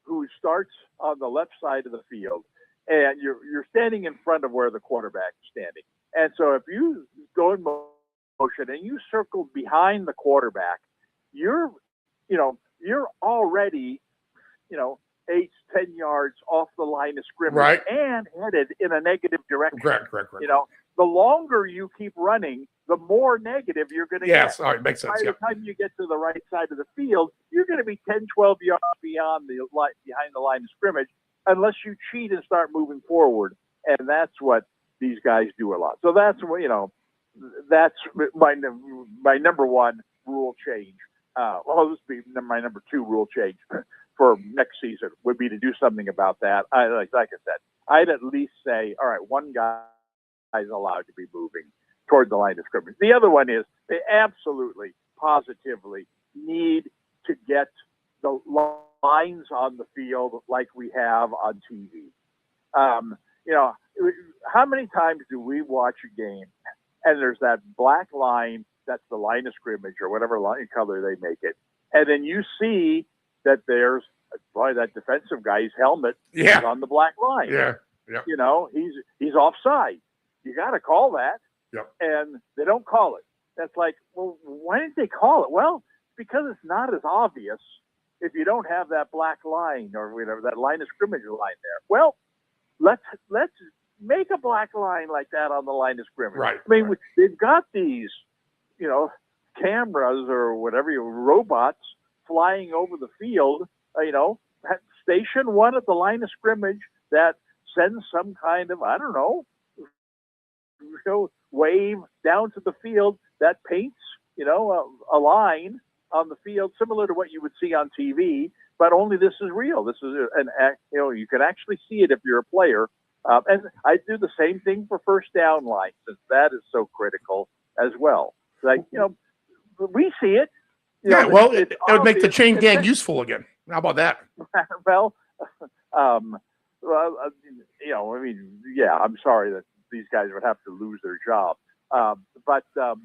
who starts on the left side of the field and you're standing in front of where the quarterback is standing, and so if you go in motion and you circle behind the quarterback, you're already, 8-10 yards off the line of scrimmage, right, and headed in a negative direction. Correct. The longer you keep running, the more negative you're going to get. Yes, all right, makes sense. By the time you get to the right side of the field, you're going to be 10, 12 yards behind the line of scrimmage, unless you cheat and start moving forward. And that's what these guys do a lot. So that's that's my number one rule change. This would be my number 2 rule change for next season would be to do something about that. Like I said, I'd at least say, all right, one guy is allowed to be moving toward the line of scrimmage. The other one is they absolutely, positively need to get the lines on the field like we have on TV. You know, how many times do we watch a game and there's that black line that's the line of scrimmage or whatever line color they make it, and then you see that there's boy, that defensive guy's helmet is on the black line. Yeah. You know, he's offside. You got to call that. Yep. And they don't call it. That's like, well, why didn't they call it? Well, because it's not as obvious if you don't have that black line or whatever, that line of scrimmage line there. Well, let's make a black line like that on the line of scrimmage. Right. I mean, they've got these, you know, cameras or whatever, robots flying over the field, you know, at station one at the line of scrimmage that sends some kind of, I don't know, wave down to the field that paints, you know, a line on the field similar to what you would see on TV, but only this is real. This is an act, you know, you can actually see it if you're a player. And I do the same thing for first down line, since that is so critical as well. Like, you know, we see it. You Yeah, know, well, it would make the obvious. chain gang useful again. How about that? Well, you know, I mean, yeah, I'm sorry that these guys would have to lose their job. But I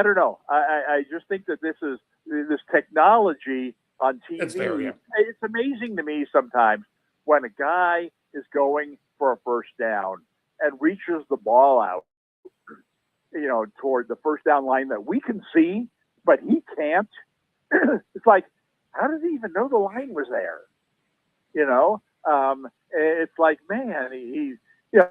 don't know. I just think that this technology on TV. It's there, yeah. It's amazing to me sometimes when a guy is going for a first down and reaches the ball out, you know, toward the first down line that we can see, but he can't. It's like, how does he even know the line was there? You know, it's like, man, he's, you know,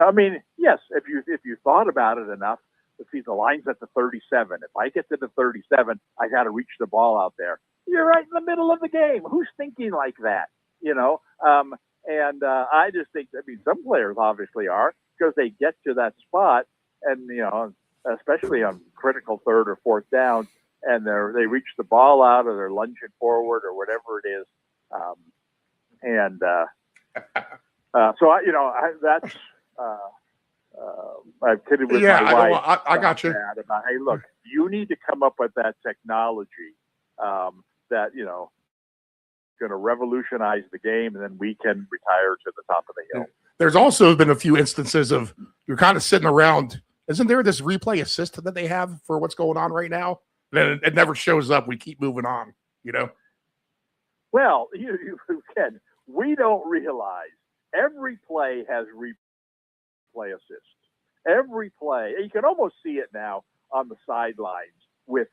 I mean, yes, if you thought about it enough, to see the line's at the 37. If I get to the 37, I got to reach the ball out there. You're right in the middle of the game. Who's thinking like that? You know, I just think, I mean, some players obviously are, because they get to that spot, and you know, especially on critical third or fourth down, and they reach the ball out, or they're lunging forward, or whatever it is, so that's. I've kidded with my wife. I got you. About, hey, look, you need to come up with that technology that, you know, going to revolutionize the game, and then we can retire to the top of the hill. There's also been a few instances of you're kind of sitting around. Isn't there this replay assist that they have for what's going on right now? Then it never shows up. We keep moving on, you know? Well, Ken, we don't realize every play has replay assist. Every play, you can almost see it now on the sidelines with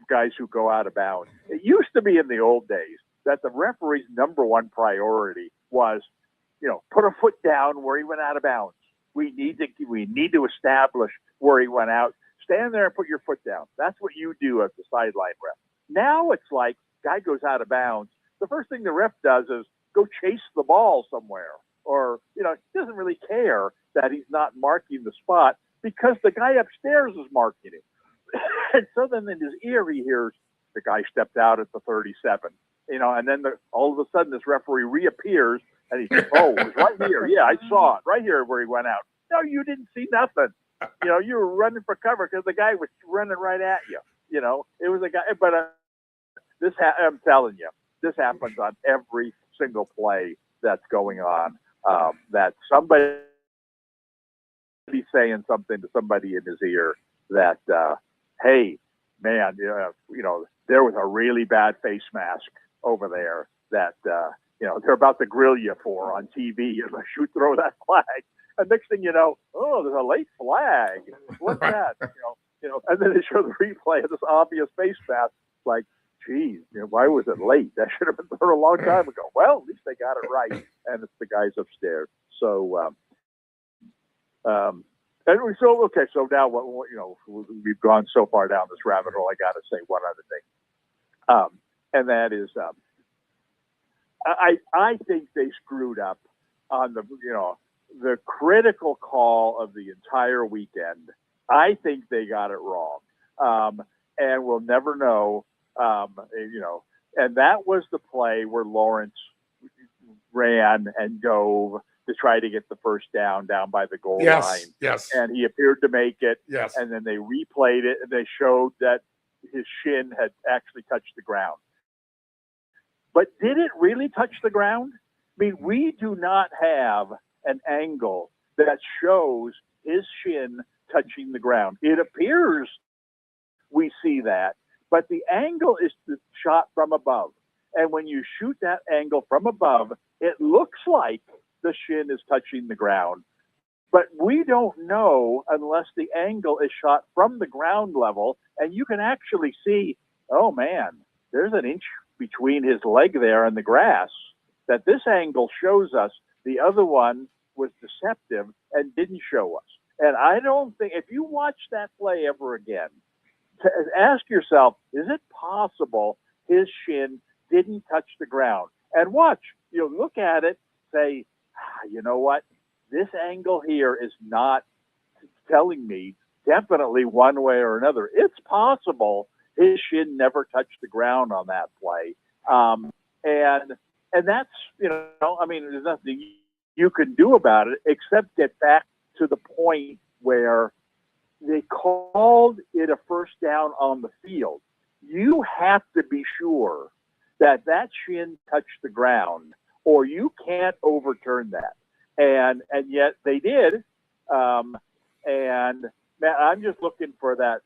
guys who go out of bounds. It used to be in the old days that the referee's number one priority was, you know, put a foot down where he went out of bounds. We need to establish where he went out. Stand there and put your foot down. That's what you do as the sideline ref. Now it's like, guy goes out of bounds. The first thing the ref does is go chase the ball somewhere. Or, you know, he doesn't really care that he's not marking the spot because the guy upstairs is marking him. And so then in his ear, he hears the guy stepped out at the 37, you know, and then all of a sudden this referee reappears and he says, oh, it was right here. Yeah, I saw it right here where he went out. No, you didn't see nothing. You know, you were running for cover because the guy was running right at you. You know, it was a guy, but I'm telling you, this happens on every single play that's going on. That somebody saying something to somebody in his ear that, hey, man, you know, there was a really bad face mask over there that, you know, they're about to grill you for on TV unless you throw that flag. And next thing you know, oh, there's a late flag. What's that? You know, and then they show the replay of this obvious face mask. Like, geez, you know, why was it late? That should have been thrown a long time ago. Well, at least they got it right, and it's the guys upstairs. So, so now what? You know, we've gone so far down this rabbit hole. I got to say one other thing, and that is, I think they screwed up on the critical call of the entire weekend. I think they got it wrong, and we'll never know. You know, and that was the play where Lawrence ran and dove to try to get the first down by the goal line. Yes. And he appeared to make it. Yes. And then they replayed it and they showed that his shin had actually touched the ground. But did it really touch the ground? I mean, we do not have an angle that shows his shin touching the ground. It appears we see that, but the angle is shot from above. And when you shoot that angle from above, it looks like the shin is touching the ground. But we don't know unless the angle is shot from the ground level, and you can actually see, oh man, there's an inch between his leg there and the grass that this angle shows us. The other one was deceptive and didn't show us. And I don't think, if you watch that play ever again, ask yourself, is it possible his shin didn't touch the ground? And watch, look at it, say, you know what? This angle here is not telling me definitely one way or another. It's possible his shin never touched the ground on that play. And that's, there's nothing you can do about it except get back to the point where they called it a first down on the field. You have to be sure that shin touched the ground, or you can't overturn that. And yet they did. And man, I'm just looking for that,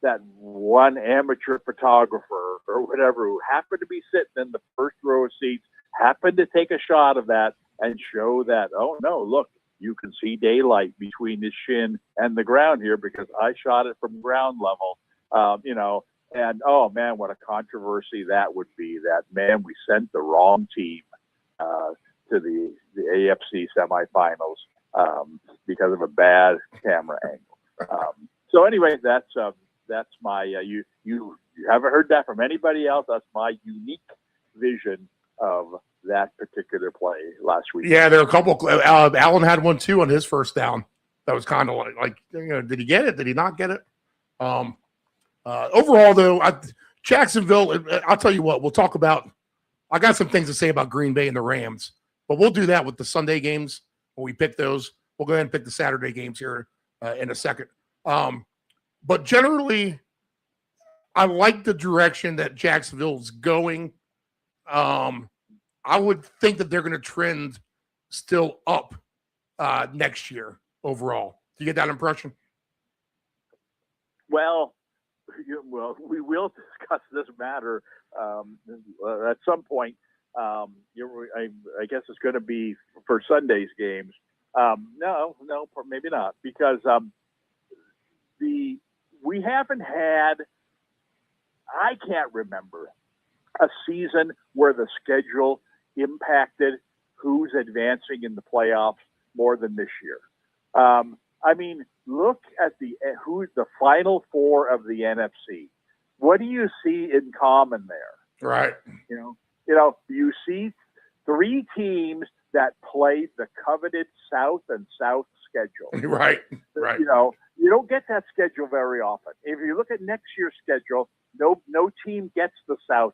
that one amateur photographer or whatever who happened to be sitting in the first row of seats, happened to take a shot of that and show that, oh no, look, you can see daylight between his shin and the ground here because I shot it from ground level, and oh man, what a controversy that would be. That, man, we sent the wrong team to the AFC semifinals because of a bad camera angle. So anyway, that's my you haven't heard that from anybody else. That's my unique vision of that particular play last week. Yeah, there are a couple. Allen had one too on his first down. That was kind of like, did he get it? Did he not get it? Overall, though, Jacksonville. I'll tell you what. We'll talk about. I got some things to say about Green Bay and the Rams, but we'll do that with the Sunday games when we pick those. We'll go ahead and pick the Saturday games here in a second. But generally, I like the direction that Jacksonville's going. I would think that they're going to trend still up next year overall. Do you get that impression? Well, we will discuss this matter at some point. I guess it's going to be for Sunday's games. No, maybe not, because we haven't had. I can't remember a season where the schedule impacted who's advancing in the playoffs more than this year. Look at who's the final four of the NFC. What do you see in common there? Right. You see three teams that played the coveted South and South schedule. Right. You don't get that schedule very often. If you look at next year's schedule, no team gets the South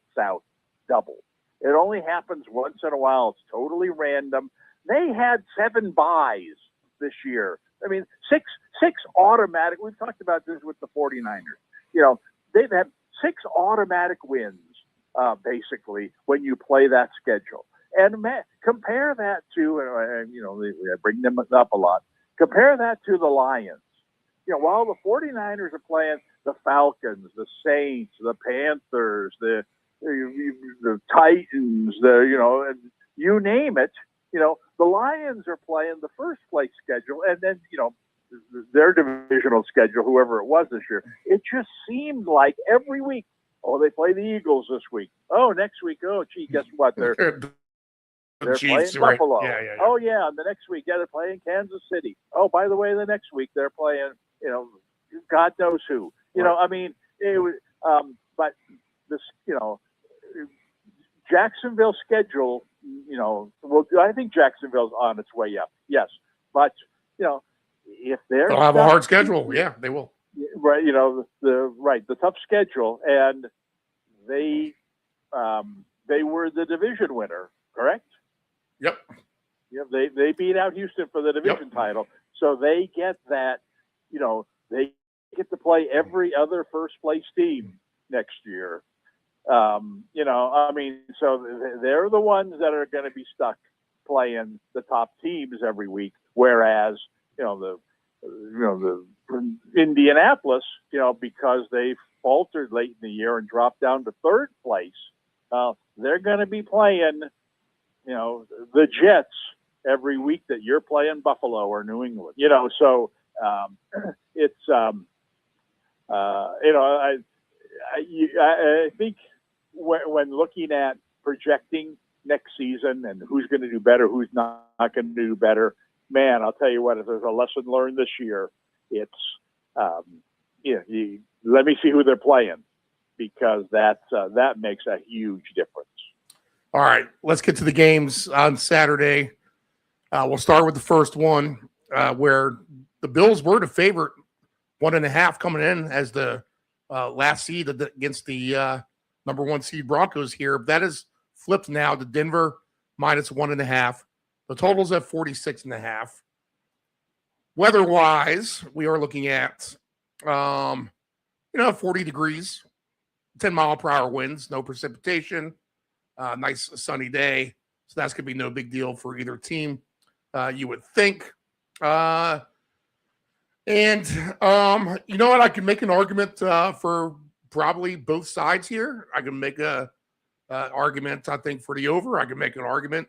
double. It only happens once in a while. It's totally random. They had 7 byes this year. I mean, six automatic. We've talked about this with the 49ers. They've had 6 automatic wins, basically, when you play that schedule. And compare that to, I bring them up a lot. Compare that to the Lions. While the 49ers are playing the Falcons, the Saints, the Panthers, the Titans, and you name it, the Lions are playing the first place schedule, and then, their divisional schedule, whoever it was this year. It just seemed like every week, they play the Eagles this week. Oh, next week, guess what? They're Chiefs, playing right? Buffalo. Yeah. Oh, yeah, and the next week, they're playing Kansas City. Oh, by the way, the next week they're playing, God knows who. It was, but this, Jacksonville schedule, I think Jacksonville's on its way up. Yes, but if they'll have a hard schedule, yeah, they will. Right, the tough schedule, and they were the division winner, correct? Yep. They beat out Houston for the division title, so they get that. They get to play every other first place team next year. So they're the ones that are going to be stuck playing the top teams every week, whereas the Indianapolis, because they faltered late in the year and dropped down to third place, they're going to be playing, the Jets every week that you're playing Buffalo or New England. So it's I think when looking at projecting next season and who's going to do better, who's not going to do better, man, I'll tell you what, if there's a lesson learned this year, it's, let me see who they're playing, because that makes a huge difference. All right, let's get to the games on Saturday. We'll start with the first one, where the Bills were the favorite, 1.5 coming in as the last seed against the number 1 seed Broncos here. That is flipped now to Denver -1.5. The total's at 46.5. Weather-wise, we are looking at, 40 degrees, 10-mile-per-hour winds, no precipitation, nice sunny day. So that's going to be no big deal for either team, you would think. And you know what? I can make an argument for probably both sides here. I can make a argument, I think, for the over. I can make an argument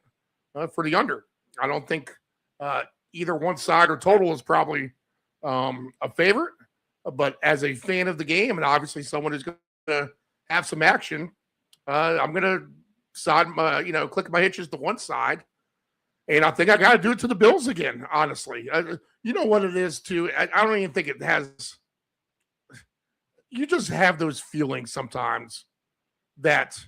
for the under. I don't think either one side or total is probably a favorite. But as a fan of the game, and obviously someone who's going to have some action, I'm going to click my hitches to one side. And I think I got to do it to the Bills again, honestly. You know what it is, too? I don't even think it has – you just have those feelings sometimes that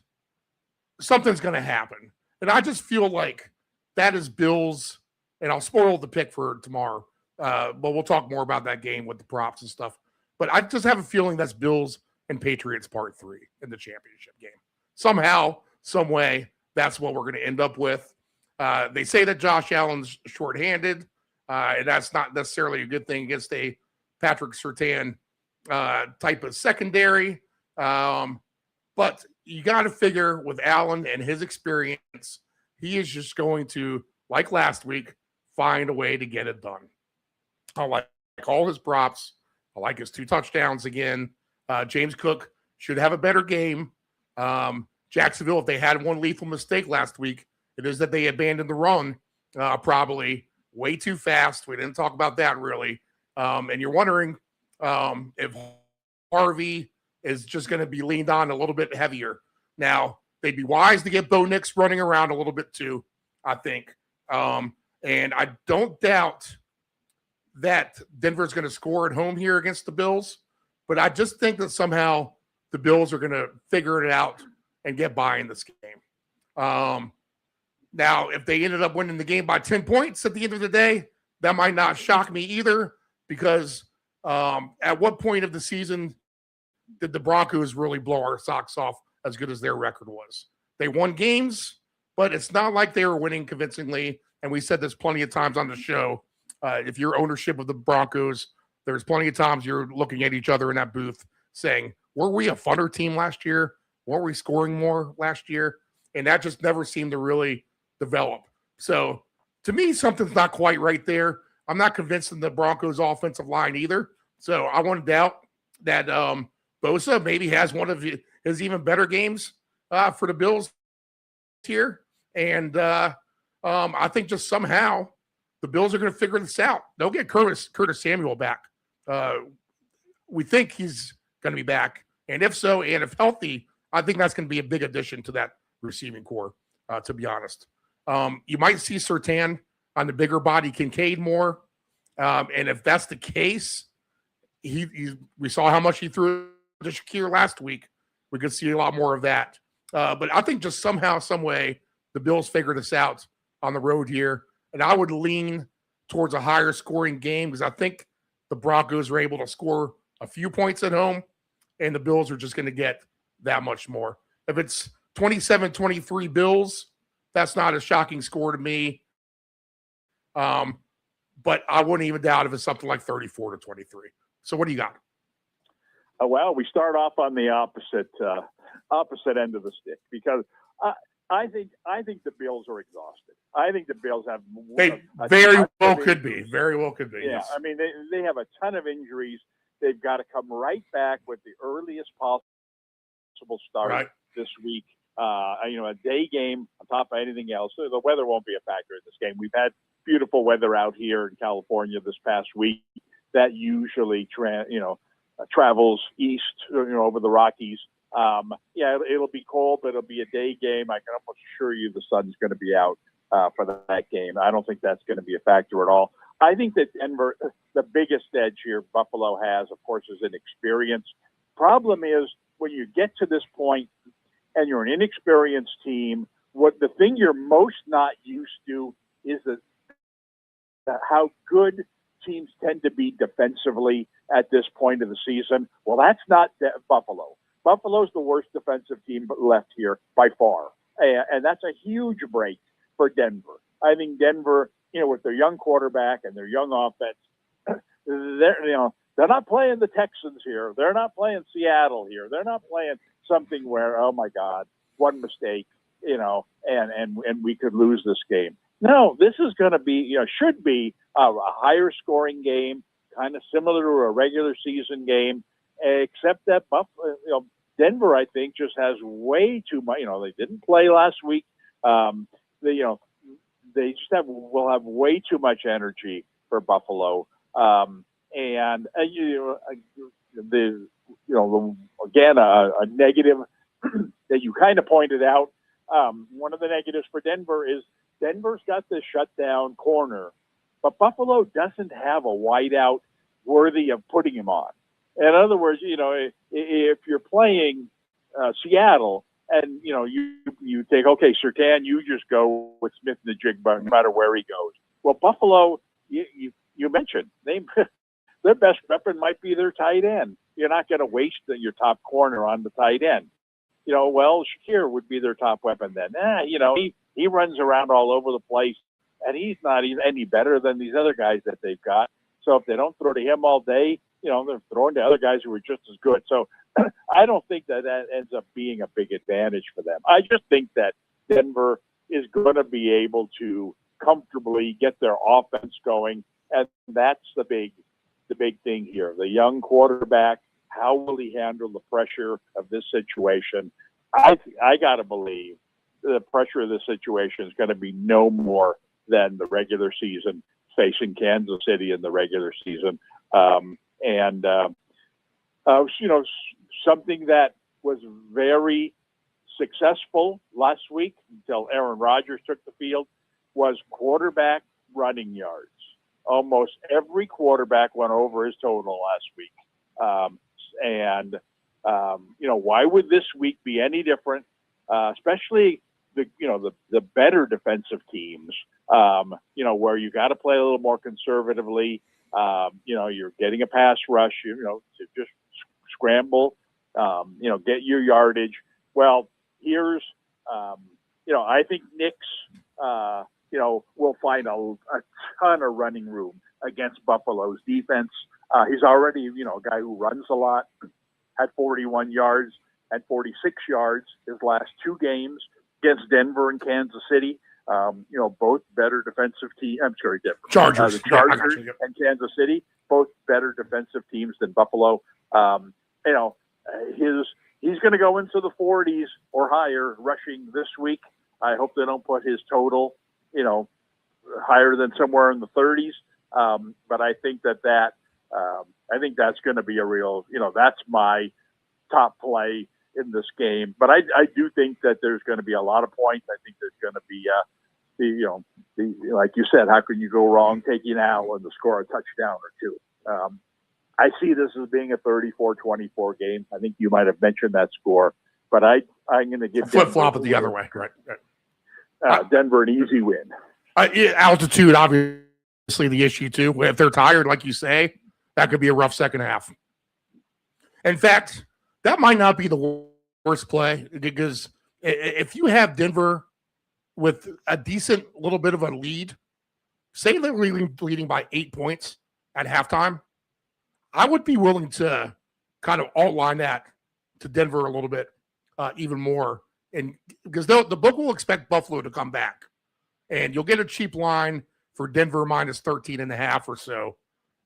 something's going to happen. And I just feel like that is Bills – and I'll spoil the pick for tomorrow, but we'll talk more about that game with the props and stuff. But I just have a feeling that's Bills and Patriots part 3 in the championship game. Somehow, some way, that's what we're going to end up with. They say that Josh Allen's shorthanded, and that's not necessarily a good thing against a Patrick Surtain type of secondary. But you got to figure with Allen and his experience, he is just going to, like last week, find a way to get it done. I like all his props. I like his 2 touchdowns again. James Cook should have a better game. Jacksonville, if they had one lethal mistake last week, it is that they abandoned the run probably way too fast. We didn't talk about that really. And you're wondering if Harvey is just going to be leaned on a little bit heavier. Now, they'd be wise to get Bo Nix running around a little bit too, I think. And I don't doubt that Denver's going to score at home here against the Bills, but I just think that somehow the Bills are going to figure it out and get by in this game. Now, if they ended up winning the game by 10 points at the end of the day, that might not shock me either, because at what point of the season did the Broncos really blow our socks off as good as their record was? They won games, but it's not like they were winning convincingly. And we said this plenty of times on the show. If you're ownership of the Broncos, there's plenty of times you're looking at each other in that booth saying, were we a funner team last year? Were we scoring more last year? And that just never seemed to really develop. So to me, something's not quite right there. I'm not convinced in the Broncos offensive line either. So I want to doubt that Bosa maybe has one of his even better games for the Bills here. And I think just somehow the Bills are going to figure this out. They'll get Curtis Samuel back. We think he's going to be back. And if so, and if healthy, I think that's going to be a big addition to that receiving core, to be honest. You might see Surtain on the bigger body Kincaid more. And if that's the case, we saw how much he threw to Shakir last week. We could see a lot more of that. But I think just somehow, some way, the Bills figure this out on the road here. And I would lean towards a higher scoring game because I think the Broncos are able to score a few points at home, and the Bills are just going to get that much more. If it's 27-23 Bills, That's not a shocking score to me. But I wouldn't even doubt if it's something like 34-23. So what do you got? Well, we start off on the opposite end of the stick because I think the Bills are exhausted. I think the Bills have They very well could be. Very well could be. Yeah, Yes. I mean they have a ton of injuries. They've got to come right back with the earliest possible start this week. A day game on top of anything else. So the weather won't be a factor in this game. We've had beautiful weather out here in California this past week. That usually travels east, over the Rockies. It'll be cold, but it'll be a day game. I can almost assure you the sun's going to be out for that game. I don't think that's going to be a factor at all. I think that Denver, the biggest edge here Buffalo has, of course, is an experience. Problem is when you get to this point and you're an inexperienced team, what the thing you're most not used to is how good teams tend to be defensively at this point of the season. Well, that's not Buffalo. Buffalo's the worst defensive team left here by far. And that's a huge break for Denver. I think Denver, with their young quarterback and their young offense, they're not playing the Texans here. They're not playing Seattle here. They're not playing something where, oh my God, one mistake, and we could lose this game. No, this is going to be, should be a higher scoring game, kind of similar to a regular season game, except that Denver, I think, just has way too much. They didn't play last week. They just will have way too much energy for Buffalo. Again, a negative that you kind of pointed out. One of the negatives for Denver is Denver's got this shutdown corner, but Buffalo doesn't have a wideout worthy of putting him on. In other words, if you're playing Seattle and, you think, okay, Surtain, you just go with Smith and the Jigba no matter where he goes. Well, Buffalo, you mentioned, their best weapon might be their tight end. You're not going to waste your top corner on the tight end. Shakir would be their top weapon then. He runs around all over the place, and he's not even any better than these other guys that they've got. So if they don't throw to him all day, they're throwing to other guys who are just as good. So I don't think that ends up being a big advantage for them. I just think that Denver is going to be able to comfortably get their offense going, and that's the big thing here. The young quarterback, how will he handle the pressure of this situation? I got to believe the pressure of this situation is going to be no more than the regular season, facing Kansas City in the regular season. Something that was very successful last week until Aaron Rodgers took the field was quarterback running yards. Almost every quarterback went over his total last week. Why would this week be any different? Especially the better defensive teams, where you got to play a little more conservatively. You're getting a pass rush, to just scramble, get your yardage. Well, here's, I think Knicks, will find a ton of running room against Buffalo's defense. He's already, a guy who runs a lot, had 41 yards and 46 yards his last two games against Denver and Kansas City. Both better defensive teams. I'm sorry, Denver. Chargers. The Chargers and Kansas City, both better defensive teams than Buffalo. He's going to go into the 40s or higher rushing this week. I hope they don't put his total, higher than somewhere in the 30s. But I think I think that's going to be a real, that's my top play in this game. But I do think that there's going to be a lot of points. I think there's going to be, like you said, how can you go wrong taking out and to score a touchdown or two? I see this as being a 34-24 game. I think you might have mentioned that score, but I'm going to give flip-flop it the other way. Right. Denver an easy win. Altitude, obviously, the issue too. If they're tired, like you say, that could be a rough second half. In fact, that might not be the worst play, because if you have Denver with a decent little bit of a lead, say they're leading by 8 points at halftime, I would be willing to kind of outline that to Denver a little bit even more. And because the book will expect Buffalo to come back, and you'll get a cheap line for Denver minus 13.5 or so.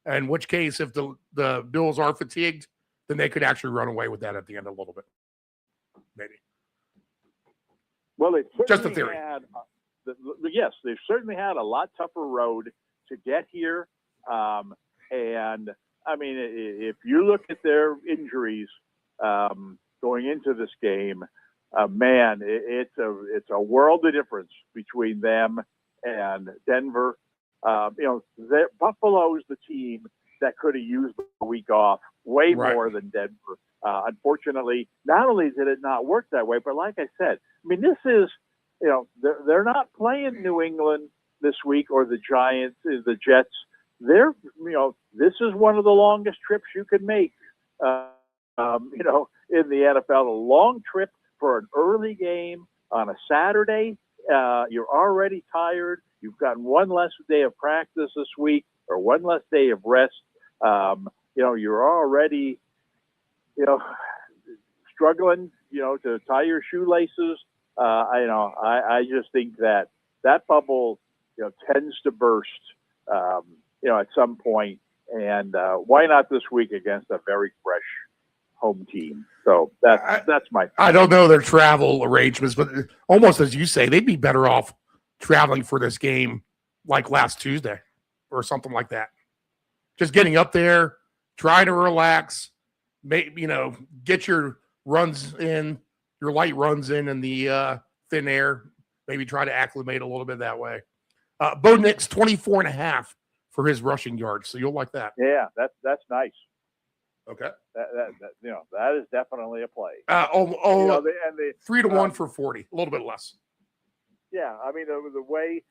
In which case, if the Bills are fatigued, then they could actually run away with that at the end a little bit. Maybe. Well, they Just a theory. Yes, they've certainly had a lot tougher road to get here. And I mean, if you look at their injuries going into this game, man, it's a world of difference between them and Denver. Buffalo is the team that could have used a week off way more than Denver. Unfortunately, not only did it not work that way, but like I said, I mean, this is, they're not playing New England this week or the Giants, the Jets. This is one of the longest trips you can make, in the NFL. A long trip for an early game on a Saturday. You're already tired. You've gotten one less day of practice this week or one less day of rest. You're already, struggling, to tie your shoelaces. I just think that bubble, tends to burst, at some point. And why not this week against a very fresh home team? So that's my. I don't know their travel arrangements, but almost as you say, they'd be better off traveling for this game like last Tuesday or something like that. Just getting up there, trying to relax, maybe, get your runs in, your light runs in the thin air, maybe try to acclimate a little bit that way. Bo Nix, 24.5 for his rushing yards. So you'll like that. Yeah, that's nice. Okay. That is definitely a play. 3-1 for 40, a little bit less. Yeah, I mean, the way,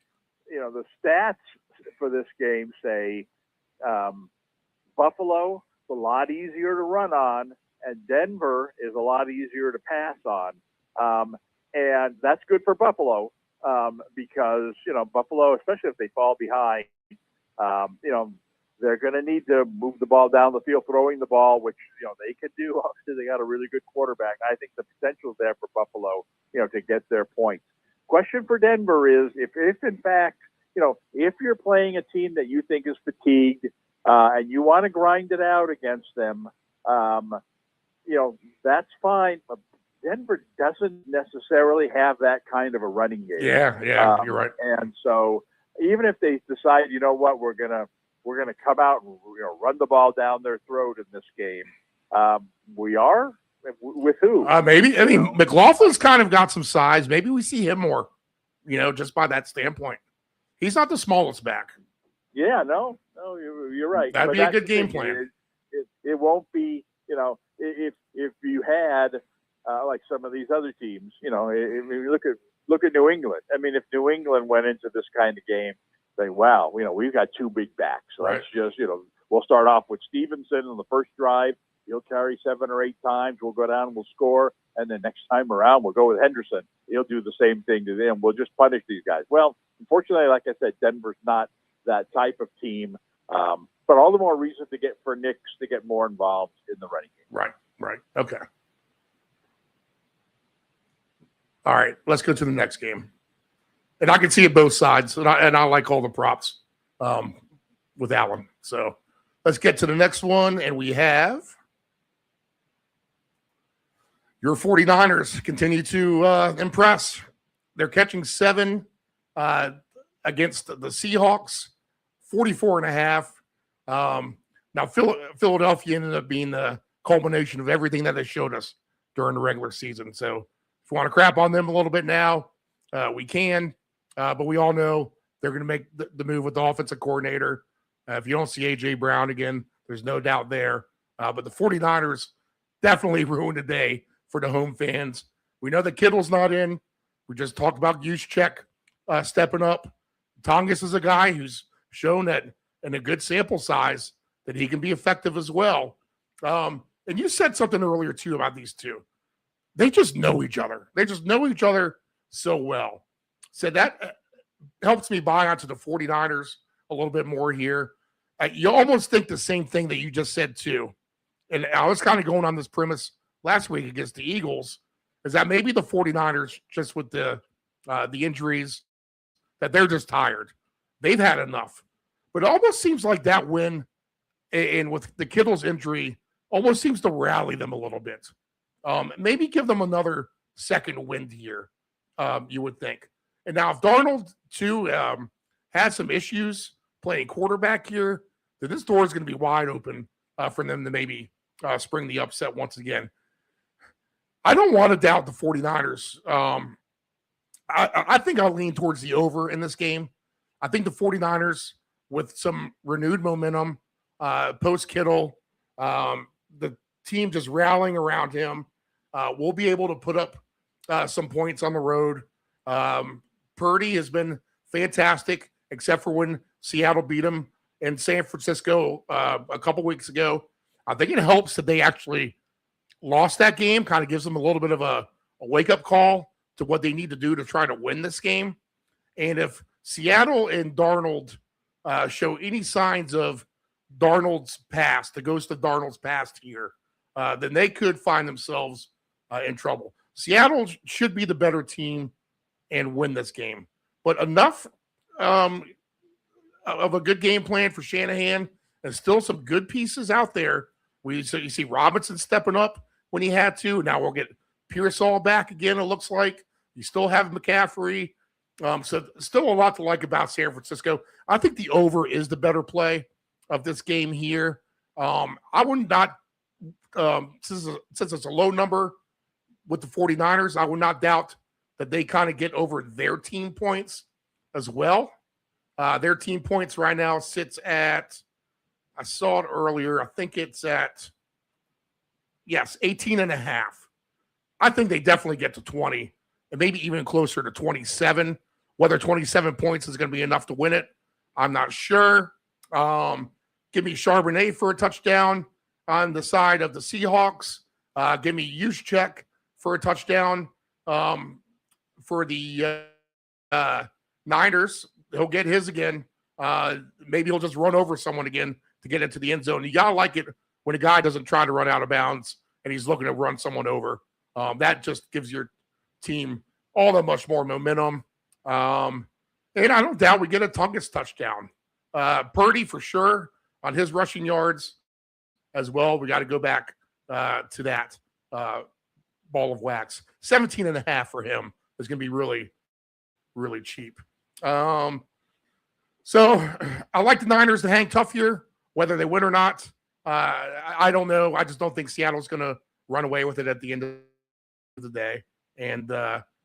the stats for this game say Buffalo is a lot easier to run on, and Denver is a lot easier to pass on. And that's good for Buffalo because, Buffalo, especially if they fall behind, they're going to need to move the ball down the field, throwing the ball, which, they can do. Obviously, they got a really good quarterback. I think the potential is there for Buffalo, to get their points. Question for Denver is if in fact, if you're playing a team that you think is fatigued and you want to grind it out against them, that's fine. But Denver doesn't necessarily have that kind of a running game. Yeah, you're right. And so even if they decide, we're gonna come out and run the ball down their throat in this game, we are. With who? Maybe. I mean, McLaughlin's kind of got some size. Maybe we see him more, just by that standpoint. He's not the smallest back. Yeah, no, you're right. That'd be a good game plan. It won't be, if you had like some of these other teams, if you look at New England. I mean, if New England went into this kind of game, say, wow, we've got two big backs. So let's just, we'll start off with Stevenson on the first drive. He'll carry 7 or 8 times. We'll go down and we'll score. And then next time around, we'll go with Henderson. He'll do the same thing to them. We'll just punish these guys. Well, unfortunately, like I said, Denver's not that type of team. But all the more reason for Nix to get more involved in the running game. Right. Okay. All right, let's go to the next game. And I can see it both sides, and I like all the props with that one. So let's get to the next one, and we have your 49ers continue to impress. They're catching 7 against the Seahawks, 44.5. Now, Philadelphia ended up being the culmination of everything that they showed us during the regular season. So if you want to crap on them a little bit now, we can. But we all know they're going to make the move with the offensive coordinator. If you don't see A.J. Brown again, there's no doubt there. But the 49ers definitely ruined the day for the home fans. We know that Kittle's not in. We just talked about Juszczyk stepping up. Tongas is a guy who's shown that in a good sample size that he can be effective as well. And you said something earlier, too, about these two. They just know each other. They just know each other so well. So that helps me buy onto the 49ers a little bit more here. You almost think the same thing that you just said, too. And I was kind of going on this premise last week against the Eagles, is that maybe the 49ers, just with the injuries, that they're just tired. They've had enough. But it almost seems like that win, and with the Kittle's injury, almost seems to rally them a little bit. Maybe give them another second wind here, you would think. And now if Darnold, too, has some issues playing quarterback here, then this door is going to be wide open for them to maybe spring the upset once again. I don't want to doubt the 49ers. I think I'll lean towards the over in this game. I think the 49ers, with some renewed momentum, post-Kittle, the team just rallying around him, will be able to put up some points on the road. Purdy has been fantastic, except for when Seattle beat him in San Francisco a couple weeks ago. I think it helps that they actually lost that game, kind of gives them a little bit of a wake-up call to what they need to do to try to win this game. And if Seattle and Darnold show any signs of Darnold's past, the ghost of Darnold's past here, then they could find themselves in trouble. Seattle should be the better team and win this game. But enough of a good game plan for Shanahan, and still some good pieces out there. So you see Robinson stepping up when he had to. Now we'll get Pearsall back again, it looks like. You still have McCaffrey. So still a lot to like about San Francisco. I think the over is the better play of this game here. I would not, since it's a low number with the 49ers, I would not doubt that they kind of get over their team points as well. Their team points right now sits at, I saw it earlier, I think it's at, 18.5. I think they definitely get to 20 and maybe even closer to 27. Whether 27 points is going to be enough to win it, I'm not sure. Give me Charbonnet for a touchdown on the side of the Seahawks. Give me Juszczyk for a touchdown for the Niners. He'll get his again. Maybe he'll just run over someone again to get into the end zone. You got to like it when a guy doesn't try to run out of bounds and he's looking to run someone over. That just gives your team all that much more momentum. And I don't doubt we get a Tungus touchdown. Purdy for sure on his rushing yards as well. We got to go back to that ball of wax. 17.5 for him is going to be really, really cheap. So I like the Niners to hang tough here, whether they win or not. I don't know. I just don't think Seattle's going to run away with it at the end of the day. And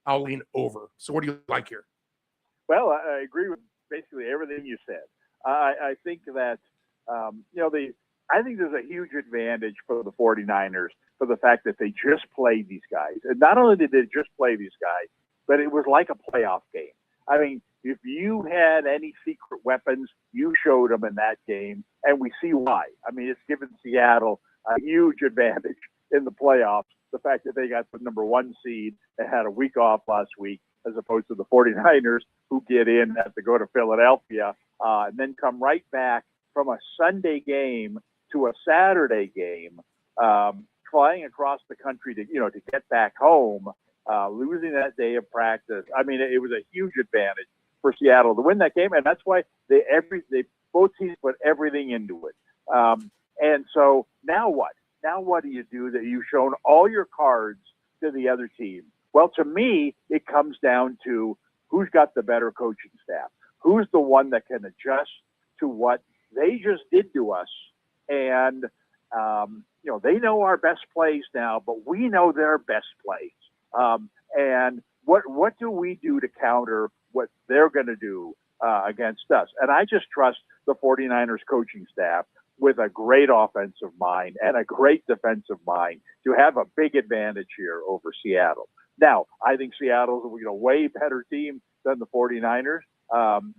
I'll lean over. So what do you like here? Well, I agree with basically everything you said. I think that, I think there's a huge advantage for the 49ers for the fact that they just played these guys. And not only did they just play these guys, but it was like a playoff game. I mean, if you had any secret weapons, you showed them in that game, and we see why. I mean, it's given Seattle a huge advantage in the playoffs, the fact that they got the number 1 seed and had a week off last week, as opposed to the 49ers who get in, have to go to Philadelphia, and then come right back from a Sunday game to a Saturday game, flying across the country to get back home, losing that day of practice. I mean, it was a huge advantage for Seattle to win that game, and that's why they both teams put everything into it. And so now what? Now what do you do that you've shown all your cards to the other team? Well, to me, it comes down to who's got the better coaching staff, who's the one that can adjust to what they just did to us. And, they know our best plays now, but we know their best plays. And what do we do to counter what they're going to do against us? And I just trust the 49ers coaching staff with a great offensive mind and a great defensive mind to have a big advantage here over Seattle. Now, I think Seattle's a way better team than the 49ers.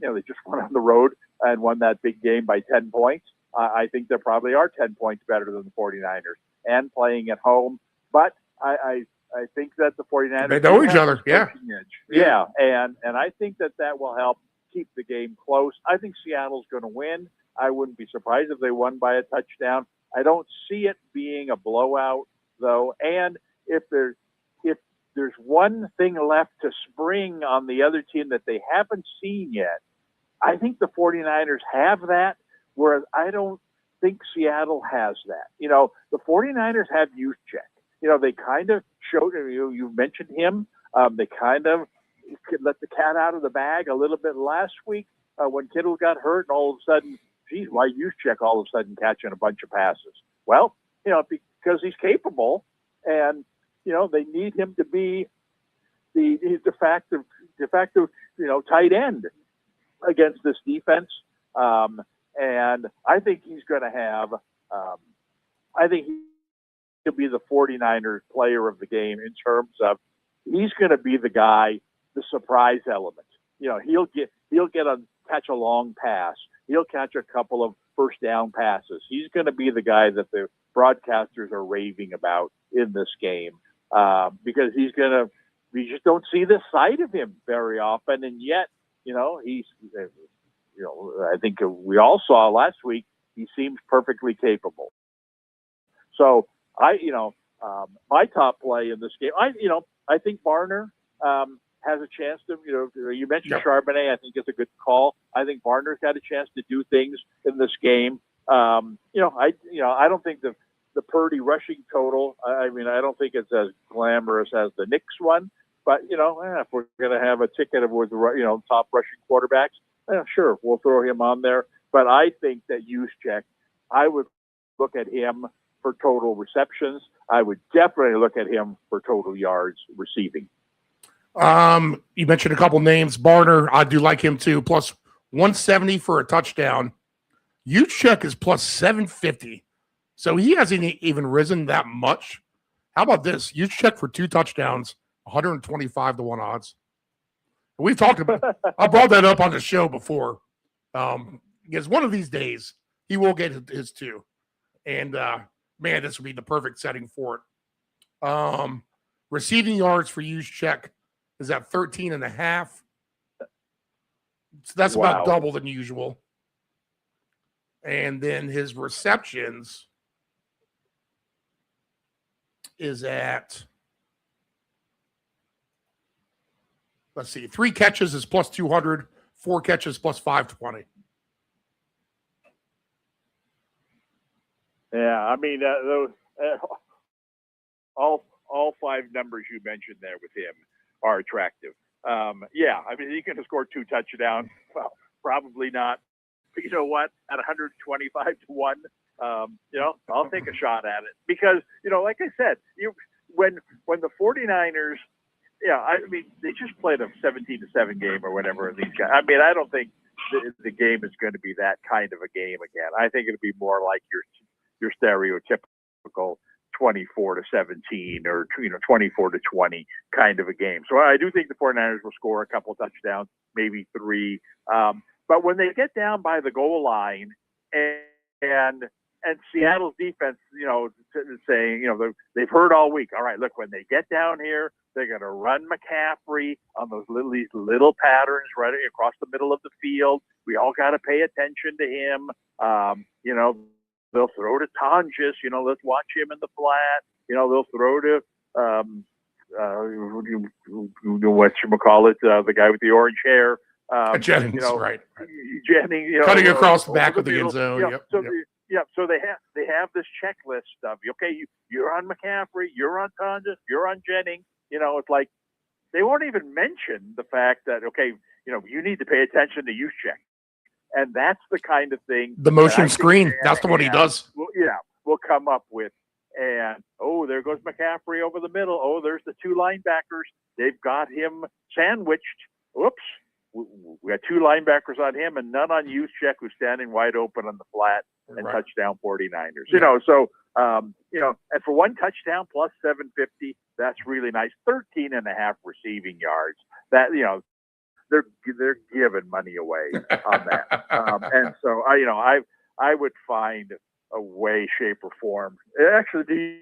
They just went on the road and won that big game by 10 points. I think they probably are 10 points better than the 49ers and playing at home. But I I think that the 49ers They know do each have other, this yeah. coaching edge. Yeah. Yeah, and I think that will help keep the game close. I think Seattle's going to win. I wouldn't be surprised if they won by a touchdown. I don't see it being a blowout, though. And if there's one thing left to spring on the other team that they haven't seen yet, I think the 49ers have that, whereas I don't think Seattle has that. The 49ers have Juszczyk. They kind of showed, you mentioned him, they kind of let the cat out of the bag a little bit last week when Kittle got hurt, and all of a sudden, geez, why Juszczyk all of a sudden catching a bunch of passes? Well, because he's capable, and, they need him to be the de facto, tight end against this defense. And I think he's going to have, I think he'll be the 49ers player of the game in terms of he's going to be the guy, the surprise element. He'll catch a long pass. He'll catch a couple of first down passes. He's going to be the guy that the broadcasters are raving about in this game because we just don't see this side of him very often. And yet, he's, I think we all saw last week, he seems perfectly capable. So my top play in this game, I think Barner has a chance to, you mentioned Charbonnet. I think it's a good call. I think Barner's got a chance to do things in this game. I don't think the Purdy rushing total, I don't think it's as glamorous as the Knicks one, but, if we're going to have a ticket with, top rushing quarterbacks, sure, we'll throw him on there. But I think that Juszczyk, I would look at him for total receptions. I would definitely look at him for total yards receiving. You mentioned a couple names. Barner, I do like him too. Plus 170 for a touchdown. Juszczyk is plus 750. So he hasn't even risen that much. How about this? Juszczyk for 2 touchdowns, 125 to 1 odds. We've talked about it. I brought that up on the show before. Because one of these days he will get his 2. And man, this would be the perfect setting for it. Receiving yards for Juszczyk is at 13.5. So that's about double than usual. And then his receptions is at, let's see, 3 catches is plus 200, 4 catches plus 520. Yeah, those all 5 numbers you mentioned there with him are attractive. He can score 2 touchdowns. Well, probably not. But you know what? At 125 to 1, I'll take a shot at it because, like I said, when the 49ers, they just played a 17-7 game or whatever. These guys. I don't think the game is going to be that kind of a game again. I think it'll be more like your stereotypical 24-17 or 24-20 kind of a game. So I do think the 49ers will score a couple of touchdowns, maybe 3. But when they get down by the goal line and Seattle's defense, saying, they've heard all week, all right, look, when they get down here, they're going to run McCaffrey on these little patterns right across the middle of the field. We all got to pay attention to him. They'll throw to Tonjes, let's watch him in the flat. They'll throw to, the guy with the orange hair. Jennings, right. Jennings, cutting across the back of the end zone. So they have this checklist of, okay, you're on McCaffrey, you're on Tonjes, you're on Jennings. It's like they won't even mention the fact that, okay, you need to pay attention to Juszczyk. And that's the kind of thing. The motion screen, that's the one he does. We'll come up with. And, there goes McCaffrey over the middle. There's the 2 linebackers. They've got him sandwiched. Whoops. We got 2 linebackers on him and none on Juszczyk, who's standing wide open on the flat, and touchdown 49ers. And for 1 touchdown plus 750, that's really nice. 13.5 receiving yards. That, they're giving money away on that. And so I would find a way, shape, or form actually to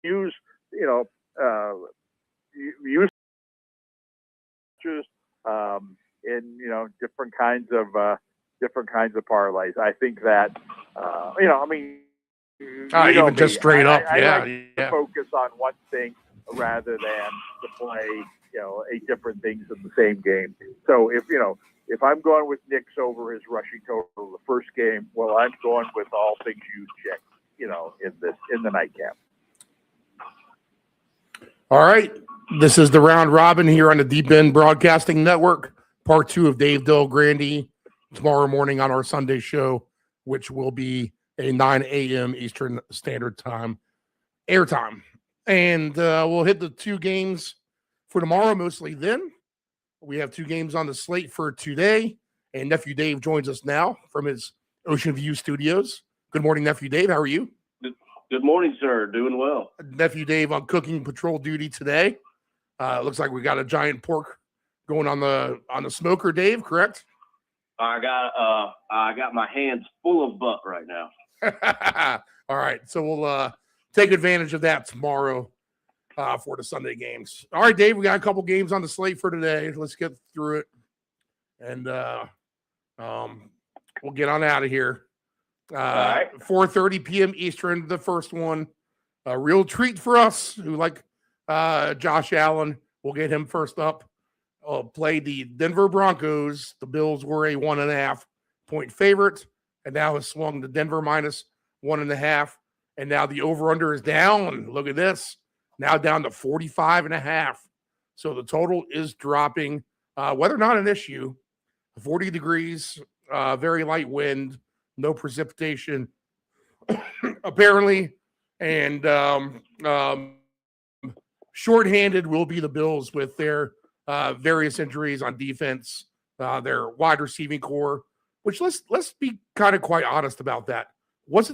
use usage in different kinds of parlays. I think that I mean, even just straight up, I yeah, like to focus on one thing rather than to play 8 different things in the same game. So if I'm going with Knicks over his rushing total the first game, well, I'm going with all things you check, in the nightcap. All right. This is the round robin here on the Deep End Broadcasting Network, part 2 of Dave Del Grande tomorrow morning on our Sunday show, which will be a 9 a.m. Eastern Standard Time airtime. And we'll hit the 2 games for tomorrow, mostly then. We have 2 games on the slate for today, and Nephew Dave joins us now from his Ocean View studios. Good morning, Nephew Dave. How are you? Good morning, sir. Doing well. Nephew Dave on cooking patrol duty today. Looks like we got a giant pork going on the smoker, Dave, correct? I got my hands full of butt right now. All right. So we'll take advantage of that tomorrow for the Sunday games. All right, Dave, we got a couple games on the slate for today. Let's get through it. And we'll get on out of here. All right. 4:30 p.m. Eastern, the first one. A real treat for us who like Josh Allen. We'll get him first up. Play the Denver Broncos. The Bills were a 1.5 point favorite, and now has swung to Denver minus 1.5. And now the over-under is down. Look at this. Now down to 45.5. So the total is dropping. Weather not an issue. 40 degrees, very light wind, no precipitation, apparently. And shorthanded will be the Bills with their various injuries on defense, their wide receiving core, which let's be kind of quite honest about that.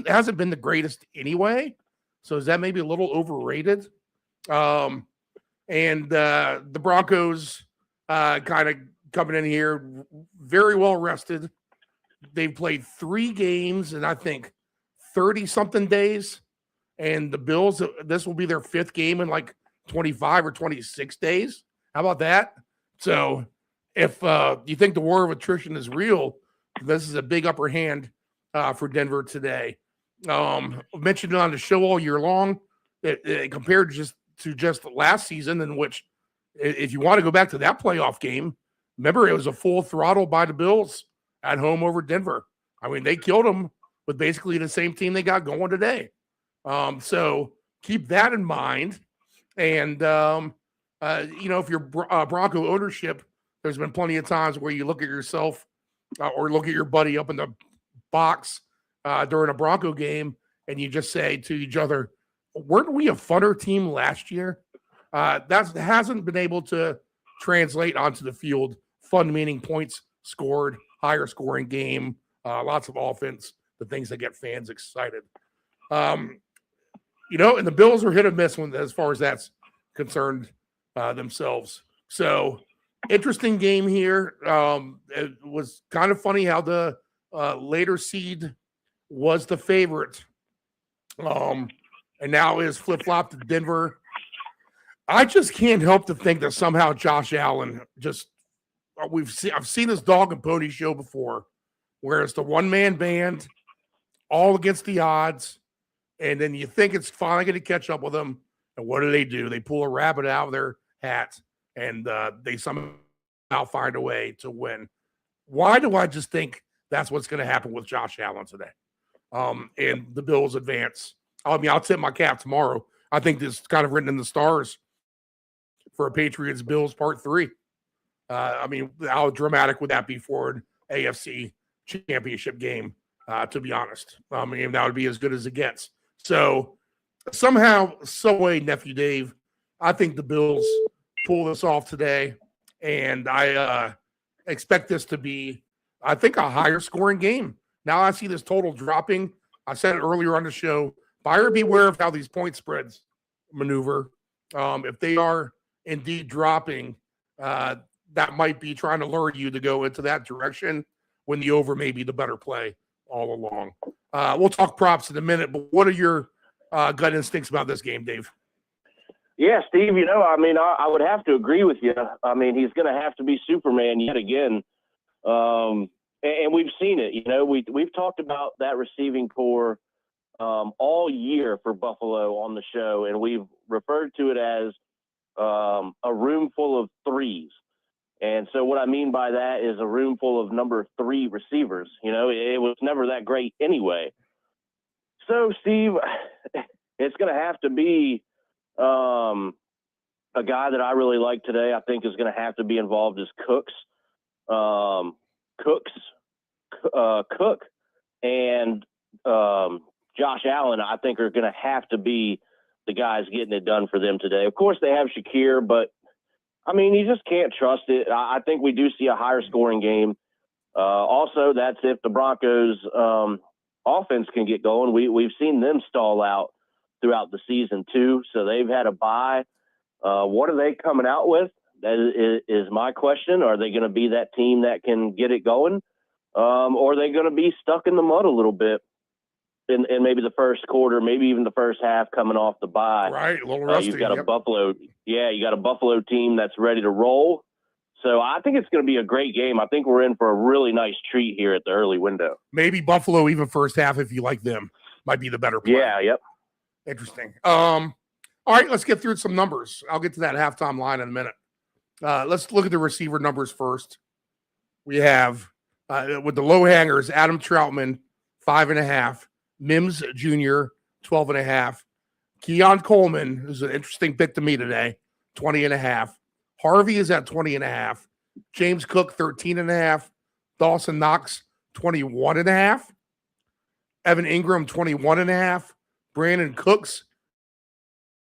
Hasn't been the greatest anyway. So is that maybe a little overrated? And the Broncos kind of coming in here very well rested. They've played 3 games in, I think, 30-something days. And the Bills, this will be their 5th game in like 25 or 26 days. How about that? So if you think the war of attrition is real, this is a big upper hand for Denver today. Mentioned it on the show all year long. It compared to just last season, in which, if you want to go back to that playoff game, remember it was a full throttle by the Bills at home over Denver. I mean, they killed them with basically the same team they got going today. So keep that in mind. And, if you're Bronco ownership, there's been plenty of times where you look at yourself or look at your buddy up in the box during a Bronco game, and you just say to each other, weren't we a funner team last year? That hasn't been able to translate onto the field. Fun meaning points scored, higher scoring game, lots of offense, the things that get fans excited. And the Bills are hit or miss as far as that's concerned themselves. So interesting game here. It was kind of funny how the later seed was the favorite. And now is flip-flopped to Denver. I just can't help to think that somehow Josh Allen I've seen this dog and pony show before, where it's the one-man band, all against the odds, and then you think it's finally going to catch up with them, and what do? They pull a rabbit out of their hat, and they somehow find a way to win. Why do I just think that's what's going to happen with Josh Allen today? And the Bills advance. I'll tip my cap tomorrow. I think this is kind of written in the stars for a Patriots-Bills Part 3. How dramatic would that be for an AFC championship game, to be honest? That would be as good as it gets. So somehow, some way, Nephew Dave, I think the Bills pull this off today, and I expect this to be, I think, a higher scoring game. Now I see this total dropping. I said it earlier on the show. Buyer beware of how these point spreads maneuver. If they are indeed dropping, that might be trying to lure you to go into that direction when the over may be the better play all along. We'll talk props in a minute, but what are your gut instincts about this game, Dave? Yeah, Steve, I would have to agree with you. I mean, he's going to have to be Superman yet again. And we've seen it. We've talked about that receiving core all year for Buffalo on the show, and we've referred to it as a room full of threes. And so what I mean by that is a room full of number 3 receivers. It was never that great anyway. So, Steve, it's going to have to be a guy that I really like today. I think is going to have to be involved is Cook and Josh Allen. I think are going to have to be the guys getting it done for them today. Of course, they have Shakir, but I mean, you just can't trust it. I think we do see a higher scoring game. Also, that's if the Broncos offense can get going. We've seen them stall out throughout the season too, so they've had a bye. What are they coming out with? That is my question. Are they going to be that team that can get it going? Or are they going to be stuck in the mud a little bit in maybe the first quarter, maybe even the first half coming off the bye? Right, a little rusty. You've got a yep. Buffalo. Yeah, you got a Buffalo team that's ready to roll. So I think it's going to be a great game. I think we're in for a really nice treat here at the early window. Maybe Buffalo even first half if you like them might be the better play. Yeah, yep. Interesting. All right, let's get through some numbers. I'll get to that halftime line in a minute. Let's look at the receiver numbers first. We have, with the low hangers, Adam Troutman, 5.5. Mims Jr., 12.5. Keon Coleman, who's an interesting pick to me today, 20.5. Harvey is at 20.5. James Cook, 13.5. Dawson Knox, 21.5. Evan Ingram, 21.5. Brandon Cooks,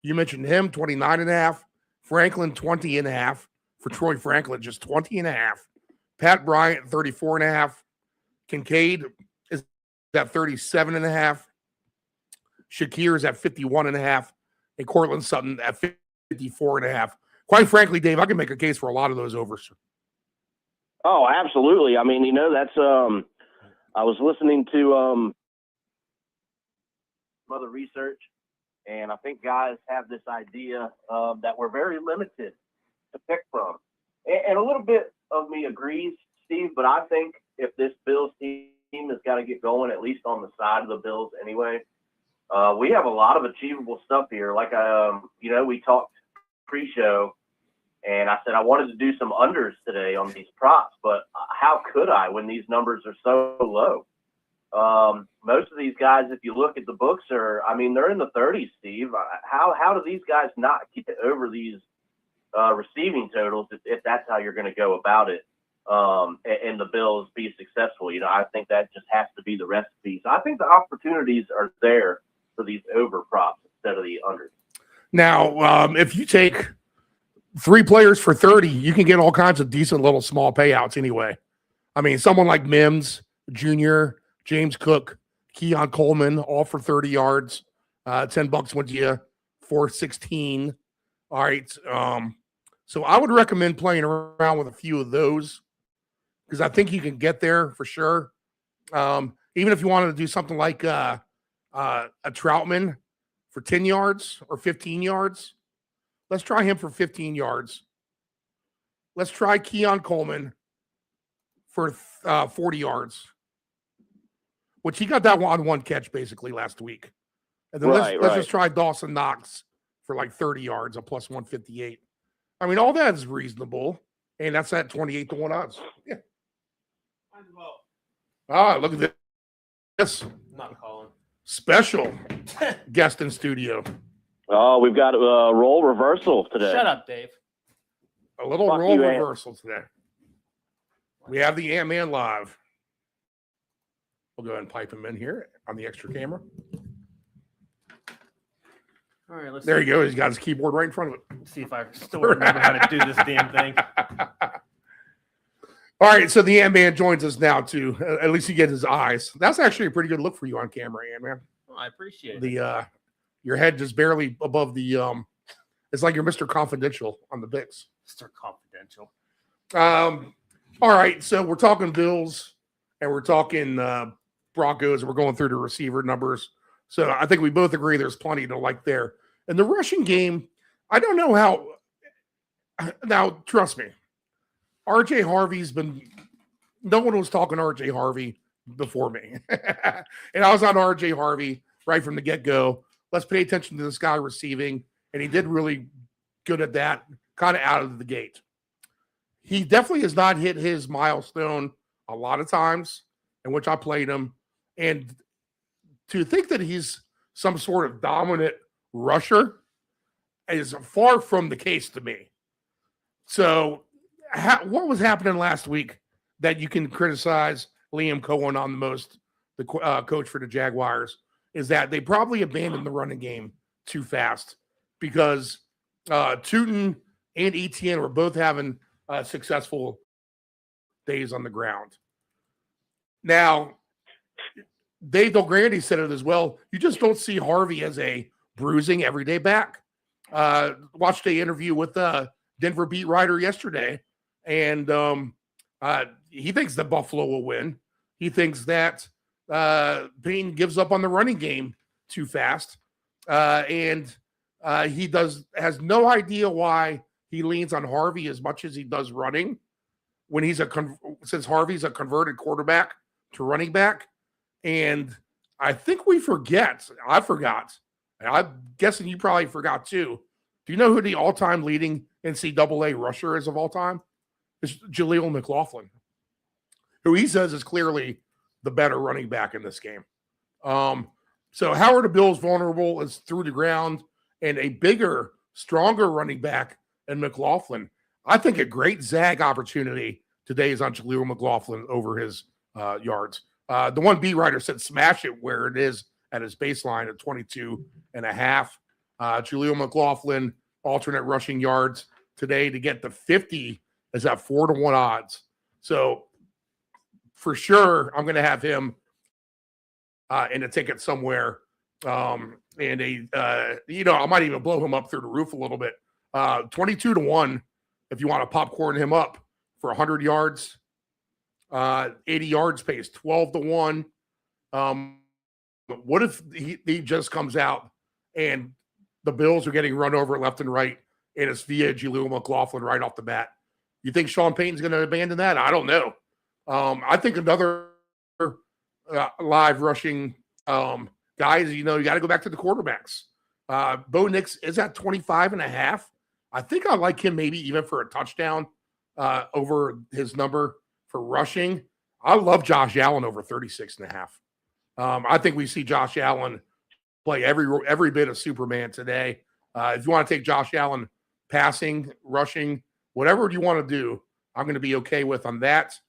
you mentioned him, 29.5. Franklin, 20.5. For Troy Franklin, just 20.5. Pat Bryant, 34.5. Kincaid is at 37.5. Shakir is at 51.5. And Cortland Sutton at 54.5. Quite frankly, Dave, I can make a case for a lot of those overs. Oh, absolutely. I mean, that's I was listening to some other research, and I think guys have this idea that we're very limited to pick from. And a little bit of me agrees, Steve, but I think if this Bills team has got to get going, at least on the side of the Bills anyway, we have a lot of achievable stuff here. Like, we talked pre-show, and I said I wanted to do some unders today on these props, but how could I when these numbers are so low? Most of these guys, if you look at the books, they're in the 30s, Steve. How do these guys not get over these receiving totals if that's how you're going to go about it, and the Bills be successful? I think that just has to be the recipe. So I think the opportunities are there for these over props instead of the unders. Now, if you take 3 players for 30, you can get all kinds of decent little small payouts anyway. I mean, someone like Mims Jr., James Cook, Keon Coleman, all for 30 yards. $10 went to you, 416. All right. So I would recommend playing around with a few of those because I think you can get there for sure. Even if you wanted to do something like a Troutman for 10 yards or 15 yards, let's try him for 15 yards. Let's try Keon Coleman for 40 yards, which he got that one catch basically last week. And then let's just try Dawson Knox for like 30 yards, a plus 158. I mean, all that is reasonable. And that's at 28-1 odds. Yeah. Look at this. Not calling. Special guest in studio. Oh, we've got a role reversal today. Shut up, Dave. A little Fuck role you, reversal today. We have the Ant-Man live. We'll go ahead and pipe him in here on the extra camera. All right, There you go. He's got his keyboard right in front of it. see if I still remember how to do this damn thing. All right, so the Ant-Man joins us now, too. At least you get his eyes. That's actually a pretty good look for you on camera, Ant-Man. Oh, I appreciate it. Your head just barely above the it's like you're Mr. Confidential on the Bics. Mr. Confidential. All right, so we're talking Bills and we're talking Broncos, and we're going through the receiver numbers. So I think we both agree there's plenty to like there. And the rushing game, I don't know how. Now, trust me, RJ Harvey's been. No one was talking RJ Harvey before me, and I was on RJ Harvey right from the get go. Let's pay attention to this guy receiving, and he did really good at that, kind of out of the gate. He definitely has not hit his milestone a lot of times in which I played him, and to think that he's some sort of dominant rusher is far from the case to me. So, what was happening last week that you can criticize Liam Cohen on the most, the coach for the Jaguars, is that they probably abandoned the running game too fast because Tootin and Etienne were both having successful days on the ground. Now, Dave Delgrandy said it as well. You just don't see Harvey as a bruising everyday back. Watched an interview with Denver beat writer yesterday, and he thinks that Buffalo will win. He thinks that Payne gives up on the running game too fast, and he has no idea why he leans on Harvey as much as he does running when he's since Harvey's a converted quarterback to running back. And I think we forget. I forgot. I'm guessing you probably forgot too. Do you know who the all-time leading NCAA rusher is of all time? It's Jaleel McLaughlin, who he says is clearly the better running back in this game. So how are the Bills vulnerable is through the ground, and a bigger, stronger running back than McLaughlin. I think a great zag opportunity today is on Jaleel McLaughlin over his yards. The one beat writer said smash it where it is at his baseline at 22 and a half. Jaleel McLaughlin, alternate rushing yards today to get to 50 is at 4-1 odds. So for sure, I'm going to have him in a ticket somewhere. I might even blow him up through the roof a little bit. 22-1 if you want to popcorn him up for 100 yards. 80 yards pays 12-1. What if he just comes out and the Bills are getting run over left and right, and it's via Jaleel McLaughlin right off the bat? You think Sean Payton's going to abandon that? I don't know. I think another live rushing guys, you got to go back to the quarterbacks. Bo Nix is at 25 and a half. I think I like him maybe even for a touchdown over his number for rushing. I love Josh Allen over 36 and a half. I think we see Josh Allen play every bit of Superman today. If you want to take Josh Allen passing, rushing, whatever you want to do, I'm going to be okay with on that.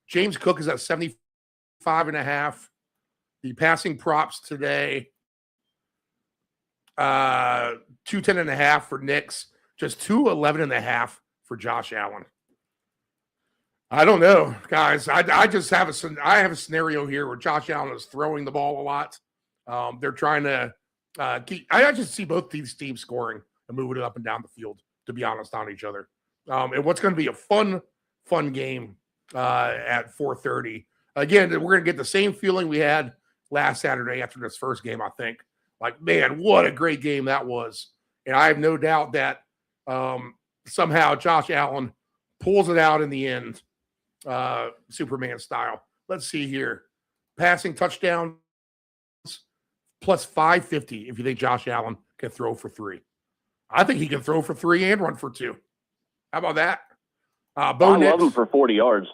James Cook is at 75 and a half. The passing props today, 210 and a half for Nix, just 211 and a half for Josh Allen. I don't know, guys. I just have a scenario here where Josh Allen is throwing the ball a lot. They're trying to keep. I just see both these teams scoring and moving it up and down the field, to be honest, on each other. And what's going to be a fun game at 4:30. Again, we're going to get the same feeling we had last Saturday after this first game, I think. Like, man, what a great game that was. And I have no doubt that somehow Josh Allen pulls it out in the end, Superman style. Let's see here. Passing touchdowns plus 550 if you think Josh Allen can throw for 3. I think he can throw for 3 and run for 2. How about that? I love him for 40 yards.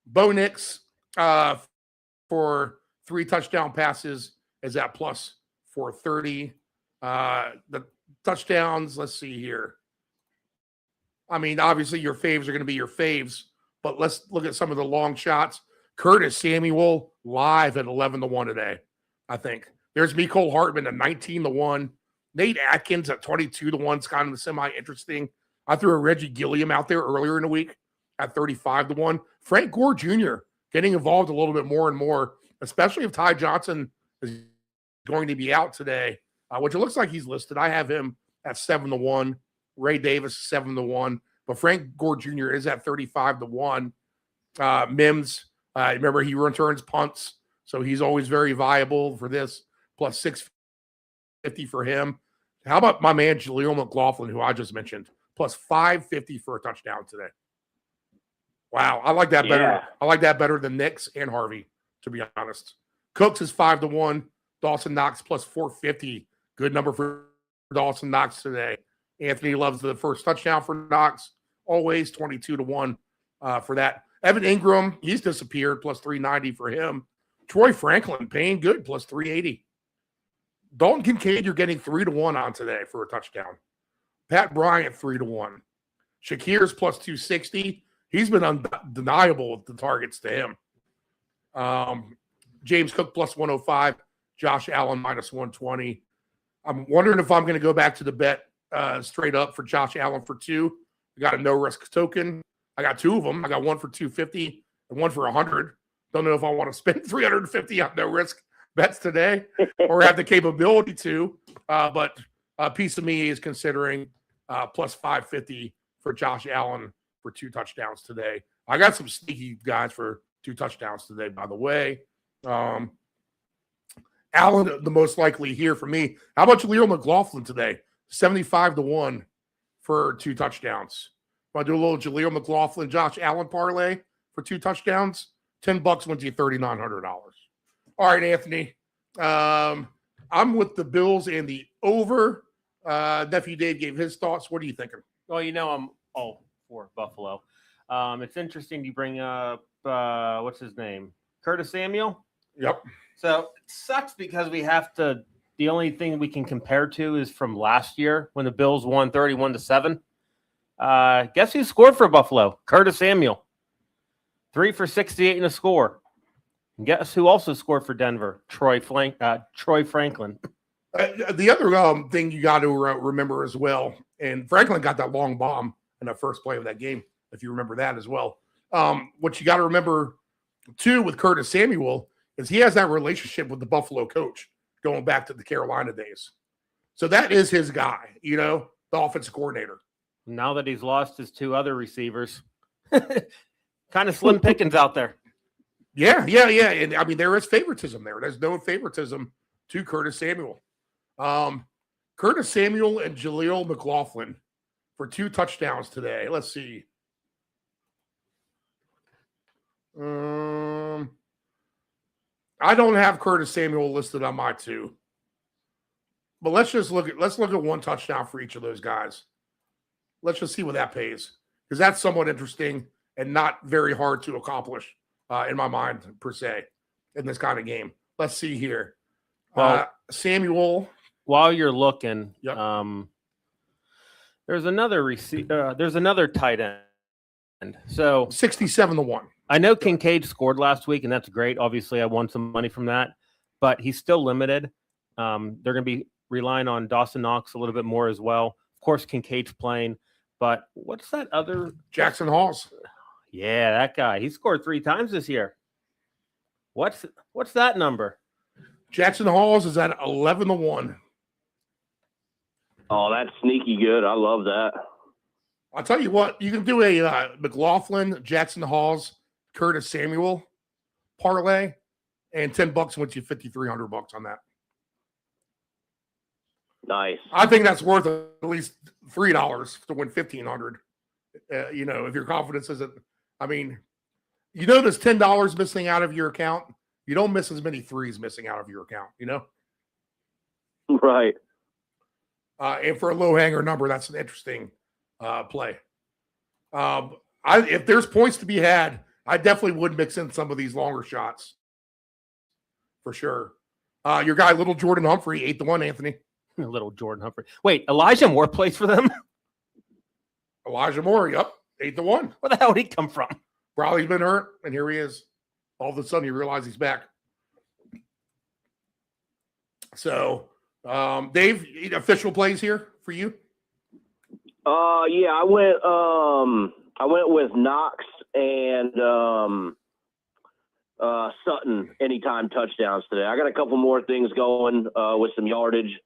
Bo Nix for 3 touchdown passes is at plus 430. The touchdowns, let's see here. I mean, obviously your faves are going to be your faves, but let's look at some of the long shots. Curtis Samuel live at 11-1 today, I think. There's Mecole Hartman at 19-1. Nate Atkins at 22-1 is kind of semi-interesting. I threw a Reggie Gilliam out there earlier in the week at 35-1. Frank Gore Jr. getting involved a little bit more and more, especially if Ty Johnson is going to be out today, which it looks like he's listed. I have him at 7-1. Ray Davis 7-1, but Frank Gore Jr. is at 35-1. Mims, remember he returns punts, so he's always very viable for this. Plus 650 for him. How about my man Jaleel McLaughlin, who I just mentioned, plus 550 for a touchdown today? Wow, I like that better. Yeah. I like that better than Nix and Harvey, to be honest. Cooks is 5-1. Dawson Knox plus 450. Good number for Dawson Knox today. Anthony loves the first touchdown for Knox. Always 22-1 for that. Evan Ingram, he's disappeared, plus 390 for him. Troy Franklin, paying good, plus 380. Dalton Kincaid, you're getting 3-1 on today for a touchdown. Pat Bryant, 3-1. Shakir's plus 260. He's been undeniable with the targets to him. James Cook plus 105. Josh Allen minus 120. I'm wondering if I'm going to go back to the bet straight up for Josh Allen for 2. I got a no-risk token. I got 2 of them. I got one for 250 and one for 100. Don't know if I want to spend 350 on no-risk bets today or have the capability to. But a piece of me is considering plus 550 for Josh Allen for 2 touchdowns today. I got some sneaky guys for 2 touchdowns today, by the way. Allen, the most likely here for me. How about Jaleel McLaughlin today? 75-1 for 2 touchdowns. Want to do a little Jaleel McLaughlin, Josh Allen parlay for 2 touchdowns? $10 wins you $3,900. All right, Anthony. I'm with the Bills and the over. Nephew Dave gave his thoughts. What are you thinking? Well, I'm all for Buffalo. It's interesting you bring up, what's his name? Curtis Samuel? Yep. So it sucks because the only thing we can compare to is from last year when the Bills won 31-7. Guess who scored for Buffalo? Curtis Samuel. 3 for 68 in a score. And guess who also scored for Denver? Troy Franklin. The other thing you got to remember as well, and Franklin got that long bomb in the first play of that game, if you remember that as well. What you got to remember, too, with Curtis Samuel is he has that relationship with the Buffalo coach going back to the Carolina days. So that is his guy, the offensive coordinator. Now that he's lost his 2 other receivers, kind of slim pickings out there. Yeah. And I mean, there is favoritism there. There's no favoritism to Curtis Samuel. Curtis Samuel and Jaleel McLaughlin for 2 touchdowns today. Let's see. I don't have Curtis Samuel listed on my 2. But let's look at 1 touchdown for each of those guys. Let's just see what that pays. Because that's somewhat interesting and not very hard to accomplish in my mind, per se, in this kind of game. Let's see here. Samuel. While you're looking, yep. There's another tight end. So 67-1. I know Kincaid scored last week, and that's great. Obviously, I won some money from that, but he's still limited. They're going to be relying on Dawson Knox a little bit more as well. Of course, Kincaid's playing, but what's that other? Jackson Halls. Yeah, that guy. He scored 3 times this year. What's that number? Jackson Halls is at 11-1. Oh, that's sneaky good. I love that. I'll tell you what, you can do a McLaughlin, Jackson Halls, Curtis Samuel parlay, and $10 wins you $5,300 on that. Nice. I think that's worth at least $3 to win $1,500. If your confidence isn't, there's $10 missing out of your account. You don't miss as many 3s missing out of your account, Right. And for a low hanger number, that's an interesting play. If there's points to be had, I definitely would mix in some of these longer shots for sure. Your guy, little Jordan Humphrey, 8-1, Anthony. Little Jordan Humphrey. Wait, Elijah Moore plays for them? Elijah Moore, yep, 8-1. Where the hell did he come from? Probably been hurt, and here he is. All of a sudden, you realize he's back. So, Dave, official plays here for you? Yeah, I went with Knox and Sutton anytime touchdowns today. I got a couple more things going with some yardage.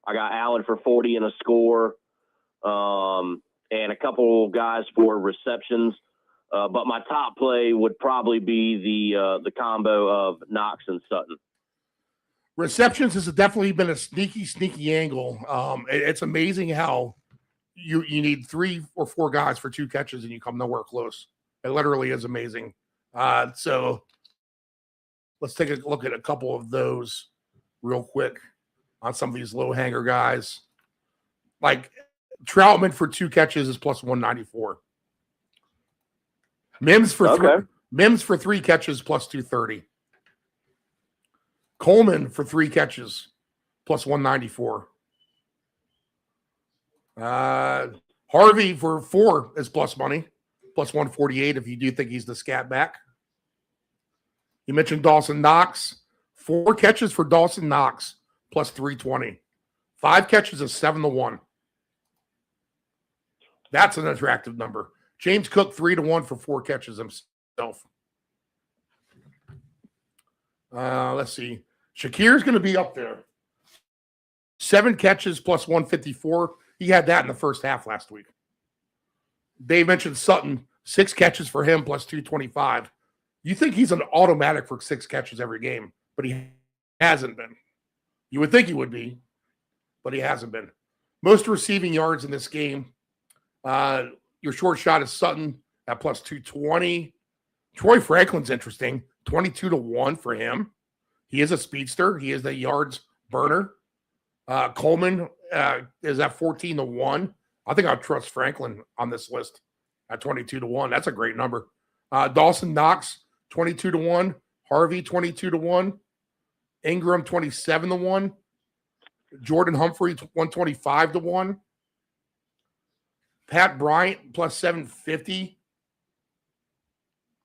I got Allen for 40 and a score, and a couple guys for receptions. But my top play would probably be the combo of Knox and Sutton. Receptions has definitely been a sneaky angle. It's amazing how you need 3 or 4 guys for 2 catches and you come nowhere close. It literally is amazing. So let's take a look at a couple of those real quick on some of these low hanger guys. Like Troutman for 2 catches is plus 194. Mims for 3 catches plus 230. Coleman for 3 catches plus 194. Harvey for 4 is plus money, plus 148 if you do think he's the scat back. You mentioned Dawson Knox. 4 catches for Dawson Knox plus 320. 5 catches is 7-1. That's an attractive number. James Cook 3-1 for 4 catches himself. Let's see. Shakir's going to be up there. 7 catches plus 154. He had that in the first half last week. Dave mentioned Sutton, 6 catches for him plus 225. You think he's an automatic for 6 catches every game, but he hasn't been. You would think he would be, but he hasn't been. Most receiving yards in this game. Your short shot is Sutton at plus 220. Troy Franklin's interesting. 22-1 for him. He is a speedster. He is the yards burner. Coleman is at 14-1. I think I'd trust Franklin on this list at 22-1. That's a great number. Dawson Knox, 22-1. Harvey, 22-1. Ingram, 27-1. Jordan Humphrey, 125-1. Pat Bryant, plus 750.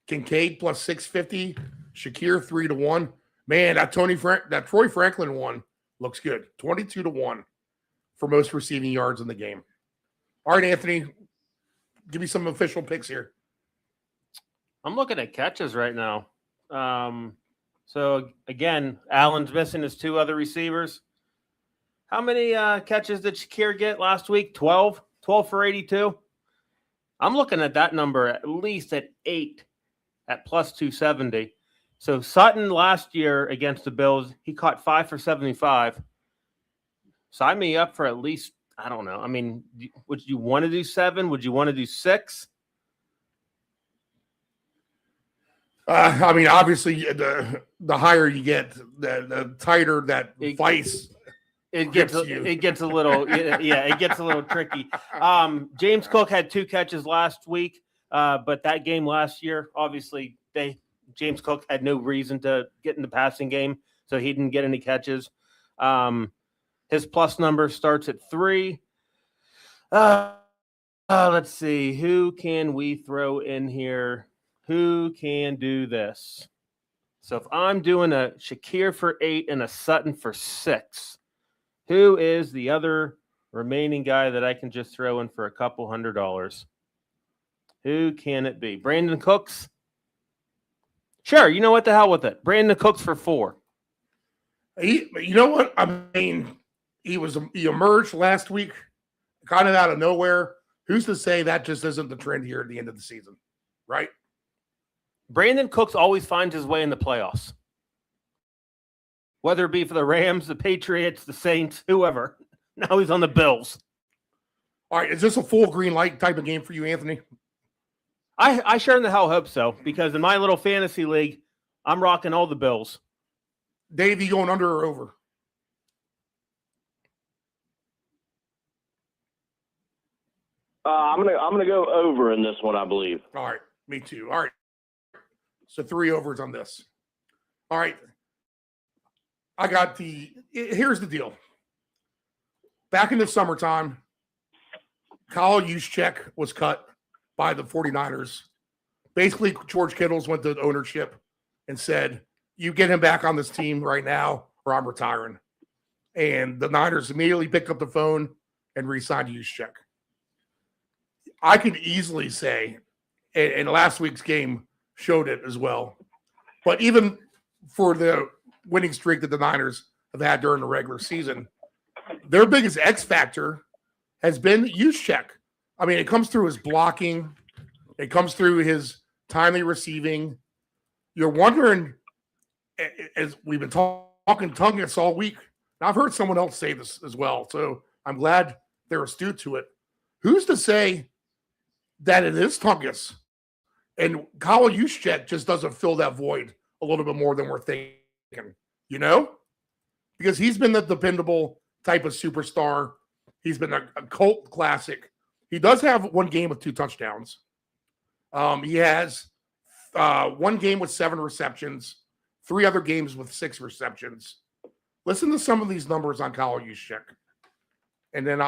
Kincaid, plus 650. Shakir, 3-1. Man, that Troy Franklin one looks good. 22-1 for most receiving yards in the game. All right, Anthony, give me some official picks here. I'm looking at catches right now. So, again, Allen's missing his 2 other receivers. How many catches did Shakir get last week? 12? 12 for 82? I'm looking at that number at least at 8 at plus 270. So Sutton last year against the Bills, he caught 5 for 75. Sign me up for at least, I don't know. I mean, would you want to do 7? Would you want to do 6? I mean, obviously, the higher you get, the tighter that vice. It gets a little, it gets a little tricky. James Cook had 2 catches last week, but that game last year, obviously, James Cook had no reason to get in the passing game, so he didn't get any catches. His plus number starts at 3. Let's see. Who can we throw in here? Who can do this? So if I'm doing a Shakir for 8 and a Sutton for 6, who is the other remaining guy that I can just throw in for a couple $100? Who can it be? Brandon Cooks? Sure, you know what, the hell with it. Brandon Cooks for 4. You know what? I mean, he emerged last week kind of out of nowhere. Who's to say that just isn't the trend here at the end of the season, right? Brandon Cooks always finds his way in the playoffs. Whether it be for the Rams, the Patriots, the Saints, whoever. Now he's on the Bills. All right, is this a full green light type of game for you, Anthony? I sure in the hell hope so, because in my little fantasy league, I'm rocking all the Bills. Dave, you going under or over? I'm gonna go over in this one, I believe. All right, me too. All right, so 3 overs on this. All right, I got here's the deal. Back in the summertime, Kyle Juszczyk was cut by the 49ers. Basically, George Kittles went to ownership and said, you get him back on this team right now or I'm retiring. And the Niners immediately picked up the phone and re-signed Juszczyk. I could easily say, and last week's game showed it as well, but even for the winning streak that the Niners have had during the regular season, their biggest X factor has been Juszczyk. I mean, it comes through his blocking. It comes through his timely receiving. You're wondering, as we've been talking talking Tungus all week. And I've heard someone else say this as well, so I'm glad they're astute to it. Who's to say that it is Tungus and Kyle Juszczyk just doesn't fill that void a little bit more than we're thinking, you know? Because he's been the dependable type of superstar. He's been a cult classic. He does have one game with 2 touchdowns. He has 1 game with 7 receptions, 3 other games with 6 receptions. Listen to some of these numbers on Kyle Juszczyk, and then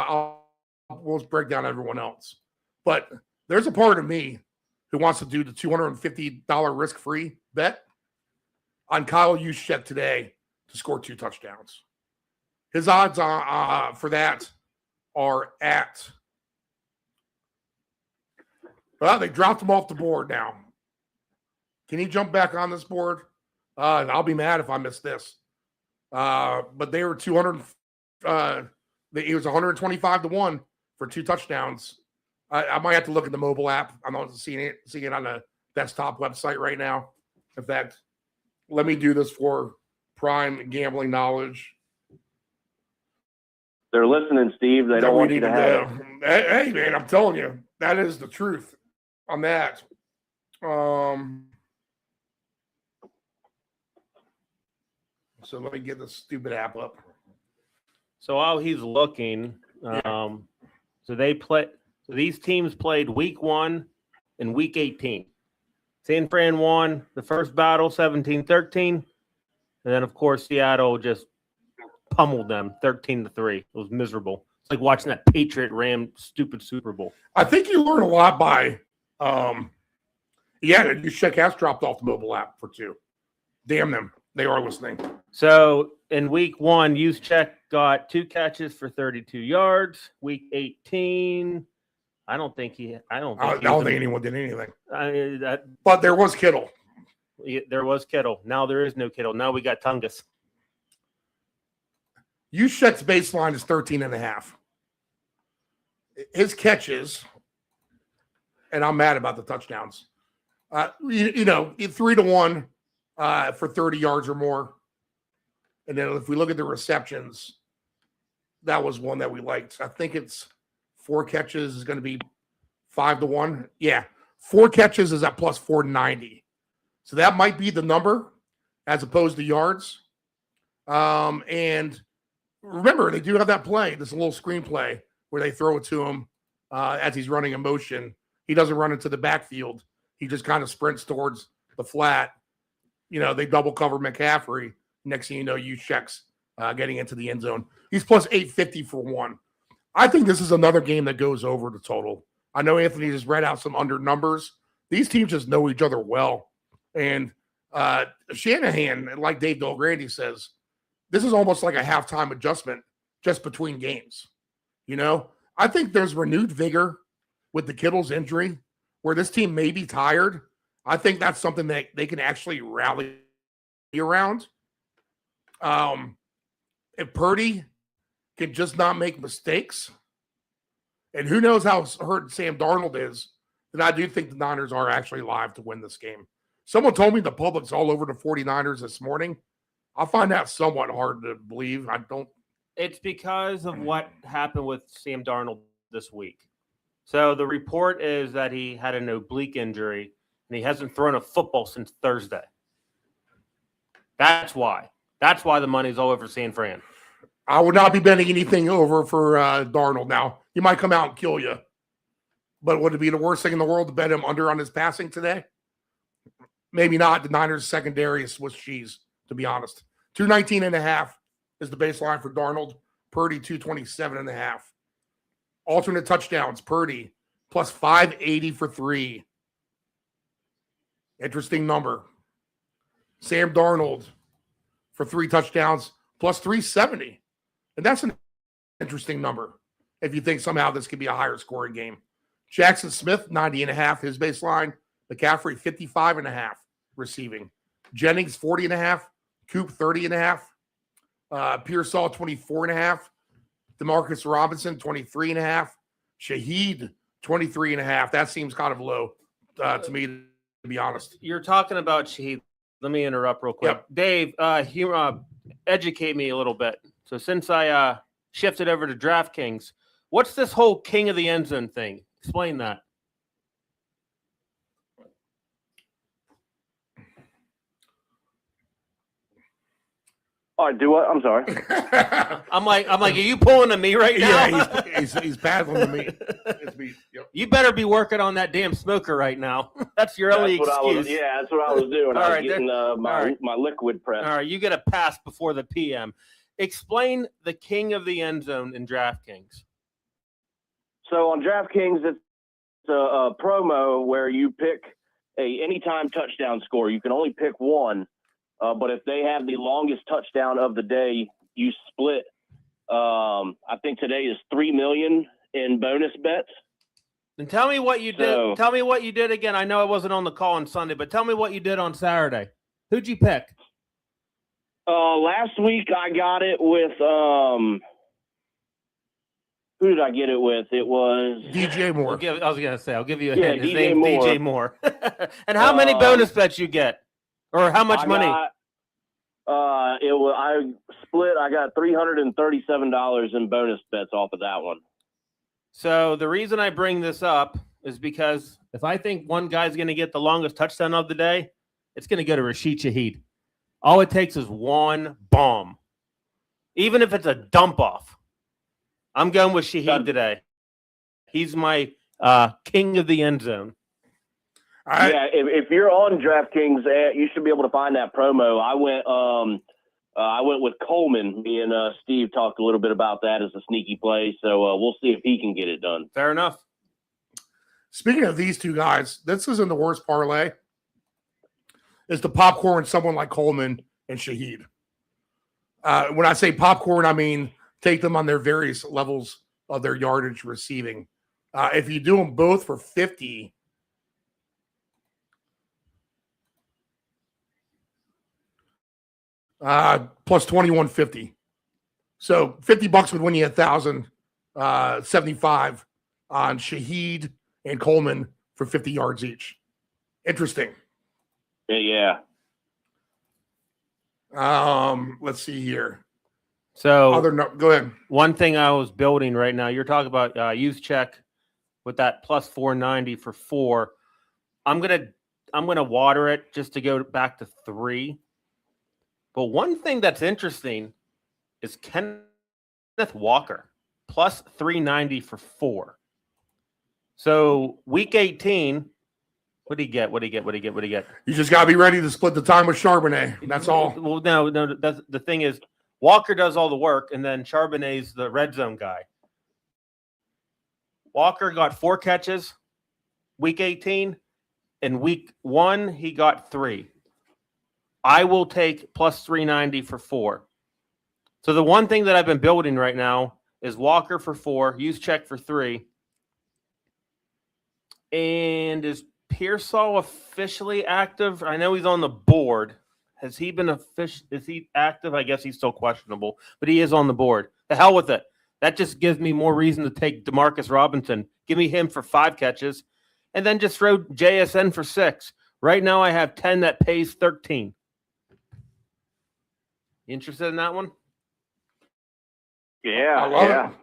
we'll break down everyone else. But there's a part of me who wants to do the $250 risk-free bet on Kyle Juszczyk today to score 2 touchdowns. His odds for that are at, well, they dropped him off the board now. Can he jump back on this board? I'll be mad if I miss this. But they were 200. He was 125-1 for 2 touchdowns. I might have to look at the mobile app. I'm not seeing it on the desktop website right now. In fact, let me do this for prime gambling knowledge. They're listening, Steve. They don't want you to have it. Hey, man, I'm telling you, that is the truth on that. So let me get the stupid app up. So while he's looking, so these teams played week 1 and week 18. San Fran won the first battle 17-13. And then, of course, Seattle just pummeled them 13-3. It was miserable. It's like watching that Patriot Ram stupid Super Bowl. I think you learn a lot by Juszczyk has dropped off the mobile app for 2. Damn them. They are listening. So in week 1, Juszczyk got 2 catches for 32 yards. Week 18, I don't think anyone did anything. But there was Kittle. There was Kittle. Now there is no Kittle. Now we got Tungus. Juszczyk's baseline is 13.5. His catches, and I'm mad about the touchdowns. 3-1 for 30 yards or more. And then if we look at the receptions, that was one that we liked. I think it's 4 catches is going to be 5-1. Yeah, 4 catches is at plus 490. So that might be the number as opposed to yards. And remember, they do have that play, this little screenplay where they throw it to him as he's running in motion. He doesn't run into the backfield. He just kind of sprints towards the flat. They double cover McCaffrey. Next thing you know, Juszczyk's getting into the end zone. He's plus 850 for 1. I think this is another game that goes over the total. I know Anthony just read out some under numbers. These teams just know each other well. And Shanahan, like Dave Delgrandi says, this is almost like a halftime adjustment just between games. I think there's renewed vigor with the Kittle's injury where this team may be tired. I think that's something that they can actually rally around. If Purdy can just not make mistakes, and who knows how hurt Sam Darnold is, then I do think the Niners are actually live to win this game. Someone told me the public's all over the 49ers this morning. I find that somewhat hard to believe. I don't. It's because of what happened with Sam Darnold this week. So the report is that he had an oblique injury and he hasn't thrown a football since Thursday. That's why. That's why the money's all over San Fran. I would not be betting anything over for Darnold now. He might come out and kill you. But would it be the worst thing in the world to bet him under on his passing today? Maybe not. The Niners secondary is Swiss cheese, to be honest. 219.5 is the baseline for Darnold. Purdy, 227.5. Alternate touchdowns. Purdy, plus 580 for 3. Interesting number. Sam Darnold for 3 touchdowns, plus 370. And that's an interesting number if you think somehow this could be a higher scoring game. Jackson Smith, 90.5, his baseline. McCaffrey, 55.5 receiving. Jennings, 40.5. Coop, 30.5. Pearsall, 24.5. Demarcus Robinson, 23.5. Shaheed, 23.5. That seems kind of low to me, to be honest. You're talking about Shaheed. Let me interrupt real quick. Yep. Dave, educate me a little bit. So since I shifted over to DraftKings, what's this whole king of the end zone thing? Explain that. All right, do what? I'm sorry. I'm like, are you pulling to me right now? Yeah, he's paddling to me. It's me. Yep. You better be working on that damn smoker right now. That's your only excuse. That's what I was doing. All I was right, getting my liquid prep. All right, you get a pass before the PM. Explain the king of the end zone in DraftKings. So on DraftKings, it's a promo where you pick a anytime touchdown score. You can only pick one, but if they have the longest touchdown of the day, you split. I think today is $3 million in bonus bets. And tell me what you did. Tell me what you did again. I know I wasn't on the call on Sunday, but tell me what you did on Saturday. Who'd you pick? Last week I got it with who did I get it with? It was DJ Moore. I was gonna say I'll give you a hint. His DJ name's Moore. DJ Moore. And how many bonus bets you get, or how much money? I split. I got $337 in bonus bets off of that one. So the reason I bring this up is because if I think one guy's going to get the longest touchdown of the day, it's going to go to Rashid Shaheed. All it takes is one bomb. Even if it's a dump off. I'm going with Shaheed today. He's my king of the end zone. Yeah, if you're on DraftKings, you should be able to find that promo. I went with Coleman. Me and Steve talked a little bit about that as a sneaky play, so we'll see if he can get it done. Fair enough. Speaking of these two guys, this isn't the worst parlay. It's the popcorn, someone like Coleman and Shaheed. When I say popcorn, I mean take them on their various levels of their yardage receiving. If you do them both for 50, plus 2150. So $50 would win you 1,000. 75 on Shaheed and Coleman for 50 yards each. Interesting. Yeah. Let's see here. So go ahead. One thing I was building right now, you're talking about youth check with that plus 490 for 4. I'm gonna water it just to go back to 3. But one thing that's interesting is Kenneth Walker plus 390 for 4. So week 18, what did he get? You just got to be ready to split the time with Charbonnet. That's all. Well, no. That's the thing is Walker does all the work, and then Charbonnet's the red zone guy. Walker got 4 catches week 18. In week 1, he got 3. I will take plus 390 for 4. So the one thing that I've been building right now is Walker for 4, use check for 3. And is Pearsall officially active? I know he's on the board. Has he been is he active? I guess he's still questionable, but he is on the board. The hell with it. That just gives me more reason to take Demarcus Robinson. Give me him for 5 catches, and then just throw JSN for 6. Right now I have 10 that pays 13. You interested in that one? Yeah. I love it.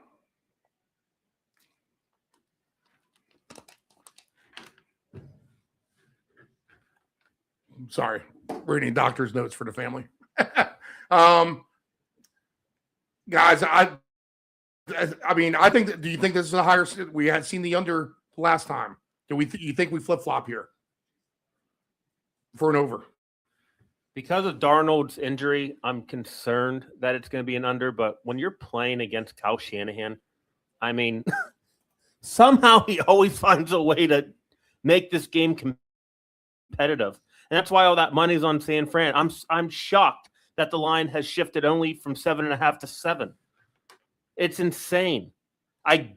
Sorry, reading doctor's notes for the family. Guys, I mean, I think. Do you think this is a higher? We had seen the under last time. Do we? You think we flip flop here for an over? Because of Darnold's injury, I'm concerned that it's going to be an under. But when you're playing against Kyle Shanahan, I mean, somehow he always finds a way to make this game competitive. And that's why all that money's on San Fran. I'm shocked that the line has shifted only from 7.5 to 7. It's insane. I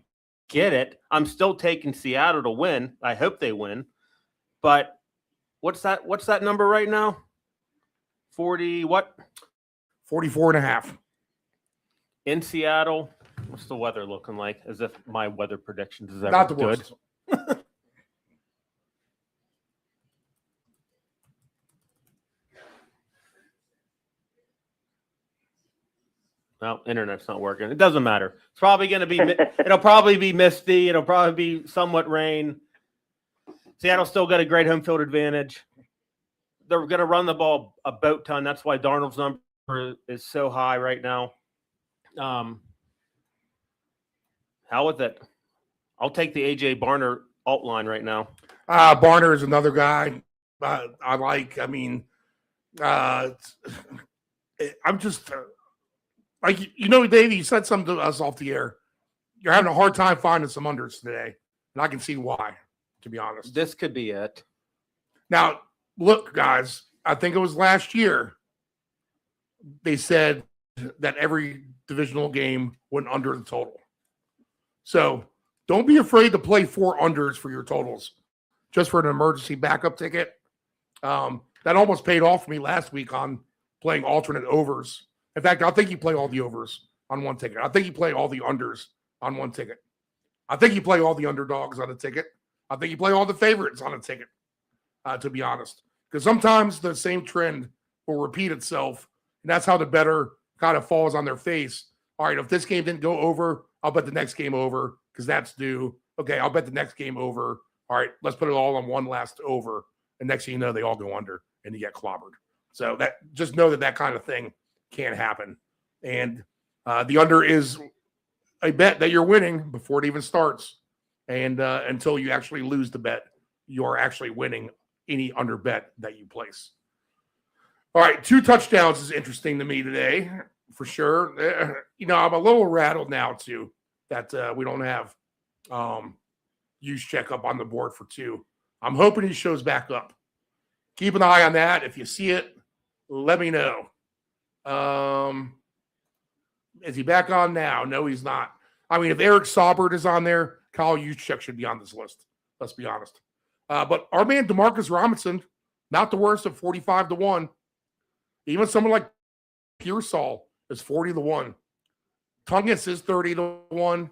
get it. I'm still taking Seattle to win. I hope they win. But what's that number right now? 40 what? 44.5. In Seattle. What's the weather looking like? As if my weather predictions is ever Not the good. worst. Well, internet's not working. It doesn't matter. It's probably going to be. It'll probably be misty. It'll probably be somewhat rain. Seattle's still got a great home field advantage. They're going to run the ball a boat ton. That's why Darnold's number is so high right now. Hell with it. I'll take the AJ Barner alt line right now. Barner is another guy I like. I mean, I'm just like, Dave, you said something to us off the air. You're having a hard time finding some unders today, and I can see why, to be honest. This could be it. Now, look, guys, I think it was last year they said that every divisional game went under the total. So don't be afraid to play 4 unders for your totals just for an emergency backup ticket. That almost paid off for me last week on playing alternate overs. In fact, I think you play all the overs on one ticket. I think you play all the unders on one ticket. I think you play all the underdogs on a ticket. I think you play all the favorites on a ticket, to be honest. Because sometimes the same trend will repeat itself, and that's how the bettor kind of falls on their face. All right, if this game didn't go over, I'll bet the next game over because that's due. Okay, I'll bet the next game over. All right, let's put it all on one last over. And next thing you know, they all go under and you get clobbered. So that just know that kind of thing can happen. And the under is a bet that you're winning before it even starts. And until you actually lose the bet, you're actually winning any under bet that you place. All right, 2 touchdowns is interesting to me today, for sure. I'm a little rattled now, too, that we don't have Juszczyk up on the board for 2. I'm hoping he shows back up. Keep an eye on that. If you see it, let me know. Is he back on now? No, he's not. I mean, if Eric Saubert is on there, Kyle Juszczyk should be on this list. Let's be honest. But our man DeMarcus Robinson, not the worst at 45-1. Even someone like Pearsall is 40-1. Tungus is 30-1.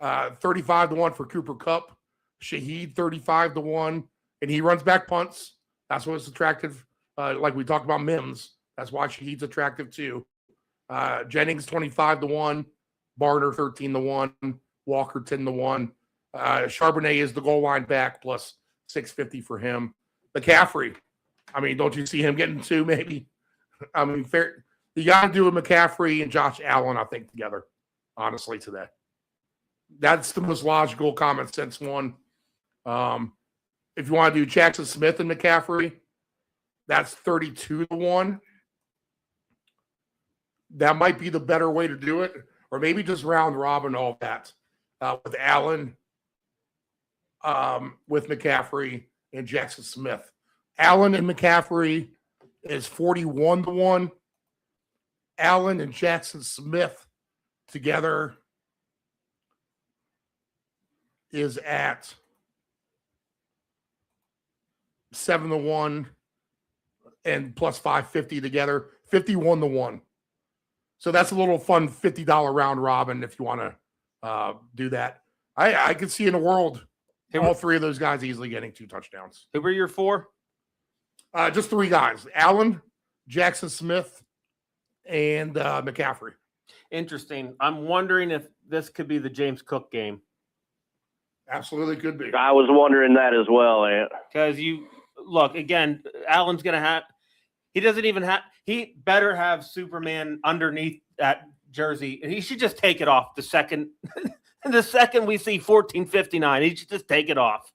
35-1 for Cooper Kupp. Shaheed 35-1. And he runs back punts. That's what's attractive. Like we talked about Mims. That's why Shaheed's attractive too. Jennings 25-1. Barner 13-1. Walker 10-1. Charbonnet is the goal line back plus 650 for him. McCaffrey. I mean, don't you see him getting 2 maybe? I mean, fair. You got to do a McCaffrey and Josh Allen, I think, together, honestly, today. That's the most logical common sense one. If you want to do Jackson Smith and McCaffrey, that's 32-1. That might be the better way to do it. Or maybe just round robin all that with Allen, with McCaffrey, and Jackson Smith. Allen and McCaffrey is 41-1. Allen and Jackson Smith together is at 7-1 and plus 550 together, 51-1. So that's a little fun $50 round robin if you want to do that. I could see in the world all 3 of those guys easily getting 2 touchdowns. Who were your 4? Just 3 guys: Allen, Jackson Smith, and McCaffrey. Interesting. I'm wondering if this could be the James Cook game. Absolutely could be. I was wondering that as well, Ant. Because you look again, Allen's gonna have. He doesn't even have. He better have Superman underneath that jersey, and he should just take it off the second. The second we see 1459, he should just take it off.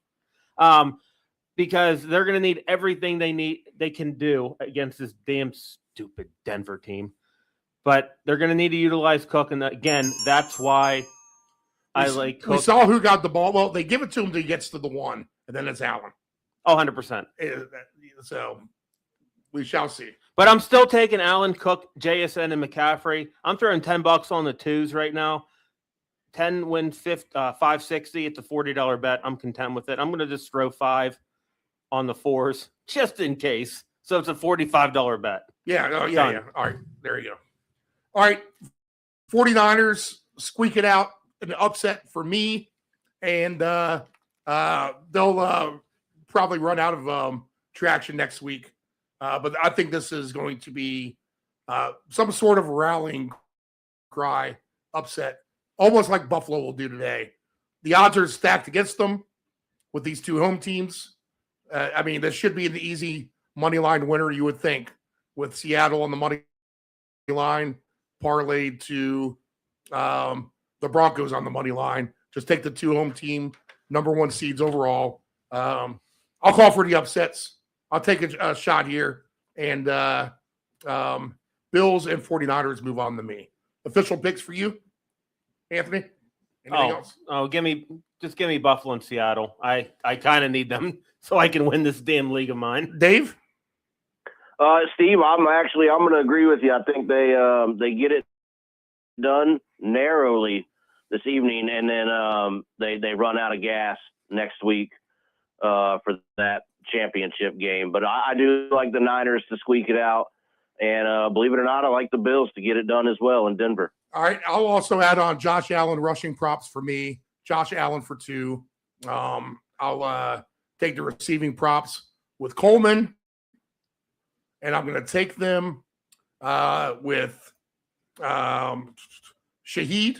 Because they're gonna need everything they can do against this damn stupid Denver team. But they're gonna need to utilize Cook, and again, that's why I like Cook. We saw who got the ball. Well, they give it to him till he gets to the 1, and then it's Allen. Oh, 100%. So we shall see. But I'm still taking Allen, Cook, JSN, and McCaffrey. I'm throwing $10 on the 2s right now. 10 win 560. It's a $40 bet. I'm content with it. I'm going to just throw 5 on the 4s just in case. So it's a $45 bet. Yeah. Oh, yeah, Done. yeah. All right. There you go. All right. 49ers squeak it out. An upset for me. And they'll probably run out of traction next week. But I think this is going to be some sort of rallying cry upset, almost like Buffalo will do today. The odds are stacked against them with these two home teams. I mean, this should be an easy money line winner, you would think, with Seattle on the money line, parlayed to the Broncos on the money line. Just take the two home team, number one seeds overall. I'll call for the upsets. I'll take a shot here. And Bills and 49ers move on to me. Official picks for you, Anthony? Anything else? Give me Buffalo and Seattle. I kind of need them so I can win this damn league of mine. Dave? Steve, I'm going to agree with you. I think they get it done narrowly this evening, and then they run out of gas next week for that championship game. But I do like the Niners to squeak it out, and believe it or not, I like the Bills to get it done as well in Denver. All right, I'll also add on Josh Allen rushing props for me. Josh Allen for 2. I'll take the receiving props with Coleman, and I'm going to take them with Shaheed.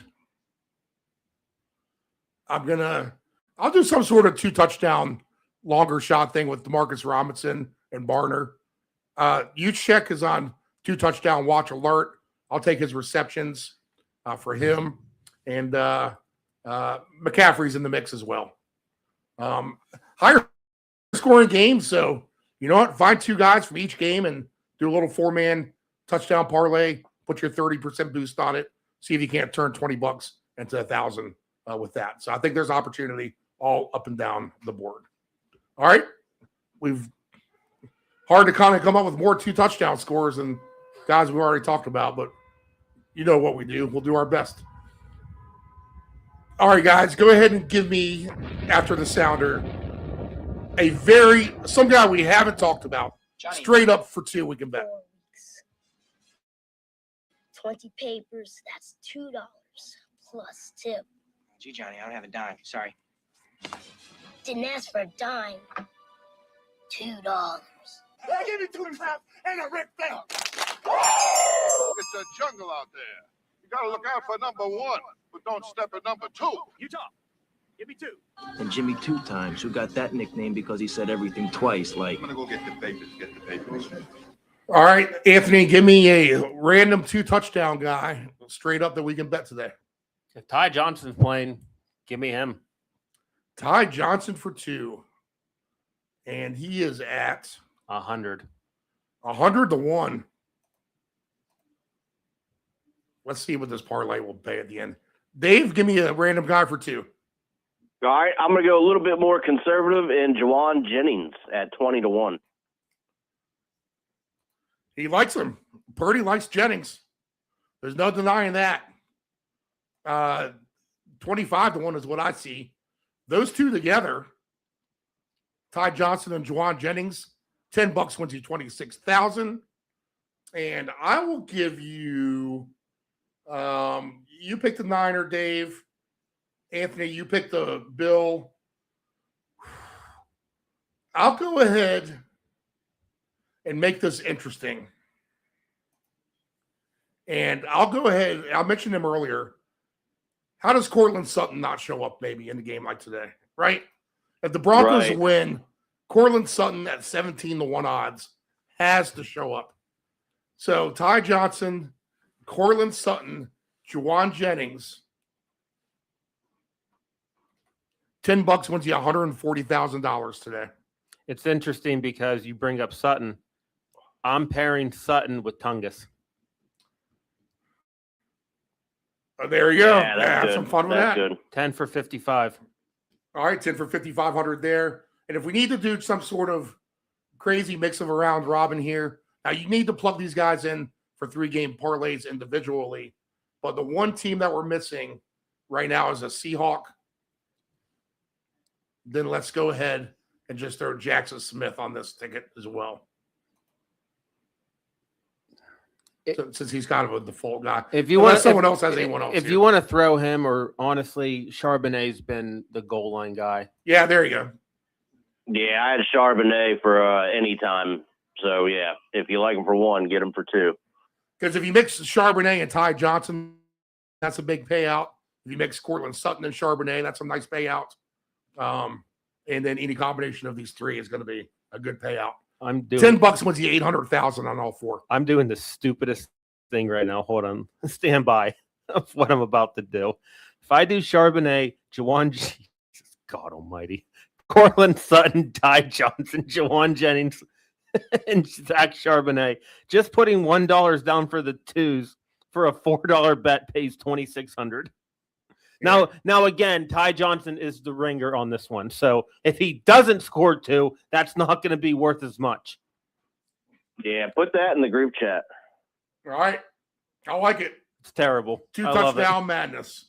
I'll do some sort of 2-touchdown longer shot thing with DeMarcus Robinson and Barner. Juszczyk is on 2-touchdown watch alert. I'll take his receptions for him. And McCaffrey's in the mix as well. Higher scoring games. So, you know what? Find 2 guys from each game and do a little 4-man touchdown parlay. Put your 30% boost on it. See if you can't turn $20 into $1,000 with that. So I think there's opportunity all up and down the board. All right. We've hard to kind of come up with more 2-touchdown scores than guys we already talked about, but you know what we do. We'll do our best. All right, guys, go ahead and give me, after the sounder, some guy we haven't talked about. Johnny. Straight up for 2 we can bet. 4 weeks. 20 papers, that's $2 plus tip. Gee, Johnny, I don't have a dime. Sorry. Didn't ask for a dime. $2. I give you 2 and a half and a Rick Bell. It's a jungle out there. You got to look out for number 1, but don't step at number 2. Utah, give me 2. And Jimmy 2 times, who got that nickname because he said everything twice, like. I'm going to go get the papers. All right, Anthony, give me a random 2-touchdown guy straight up that we can bet today. If Ty Johnson's playing, give me him. Ty Johnson for 2. And he is at 100. 100 to 1. Let's see what this parlay will pay at the end. Dave, give me a random guy for 2. All right, I'm going to go a little bit more conservative in Juwan Jennings at 20 to 1. He likes him. Purdy likes Jennings. There's no denying that. 25 to 1 is what I see. Those 2 together, Ty Johnson and Juwan Jennings, $10 wins you $26,000. And I will give you, you pick the Niner, Dave. Anthony, you pick the Bill. I'll go ahead and make this interesting. And I'll go ahead, I mentioned him earlier. How does Cortland Sutton not show up maybe in a game like today, right? If the Broncos win, Cortland Sutton at 17 to 1 odds has to show up. So Ty Johnson, Cortland Sutton, Juwan Jennings, $10 wins you $140,000 today. It's interesting because you bring up Sutton. I'm pairing Sutton with Tungus. Oh, there you go. Yeah, have some fun with that. Good. 10 for 55. All right, 10 for 5,500 there. And if we need to do some sort of crazy mix of a round robin here, now you need to plug these guys in for 3-game parlays individually. But the one team that we're missing right now is a Seahawk. Then let's go ahead and just throw Jackson Smith on this ticket as well. Since he's kind of a default guy. If you want someone else has anyone else. If you want to throw him, or honestly, Charbonnet's been the goal line guy. Yeah, there you go. Yeah, I had Charbonnet for any time. So, yeah, if you like him for 1, get him for 2. Because if you mix Charbonnet and Ty Johnson That's a big payout. If you mix Cortland Sutton and Charbonnet, that's a nice payout. And then any combination of these three is going to be a good payout. I'm doing $10 wins you 800,000 on all four. I'm doing the stupidest thing right now. Hold on. Stand by of what I'm about to do. If I do Charbonnet, Jawan, Jesus God almighty, Cortland Sutton, Ty Johnson, Jawan Jennings, and Zach Charbonnet, just putting $1 down for the twos for a $4 bet pays $2,600. Now again, Ty Johnson is the ringer on this one. So if he doesn't score two, that's not going to be worth as much. Yeah, put that in the group chat. All right. I like it. It's terrible. 2 touchdown madness.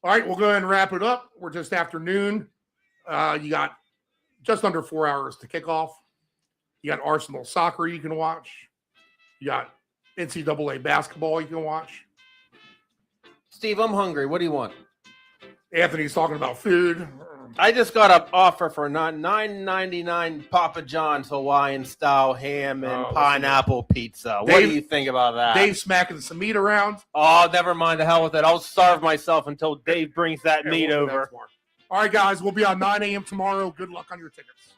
All right, we'll go ahead and wrap it up. We're just after noon. You got just under 4 hours to kick off. You got Arsenal soccer you can watch. You got NCAA basketball you can watch. Steve, I'm hungry. What do you want? Anthony's talking about food. I just got an offer for $9.99 Papa John's Hawaiian style ham and pineapple pizza. What do you think about that? Dave smacking some meat around. Oh, never mind. The hell with it. I'll starve myself until Dave brings that meat over. All right, guys. We'll be on 9 a.m. tomorrow. Good luck on your tickets.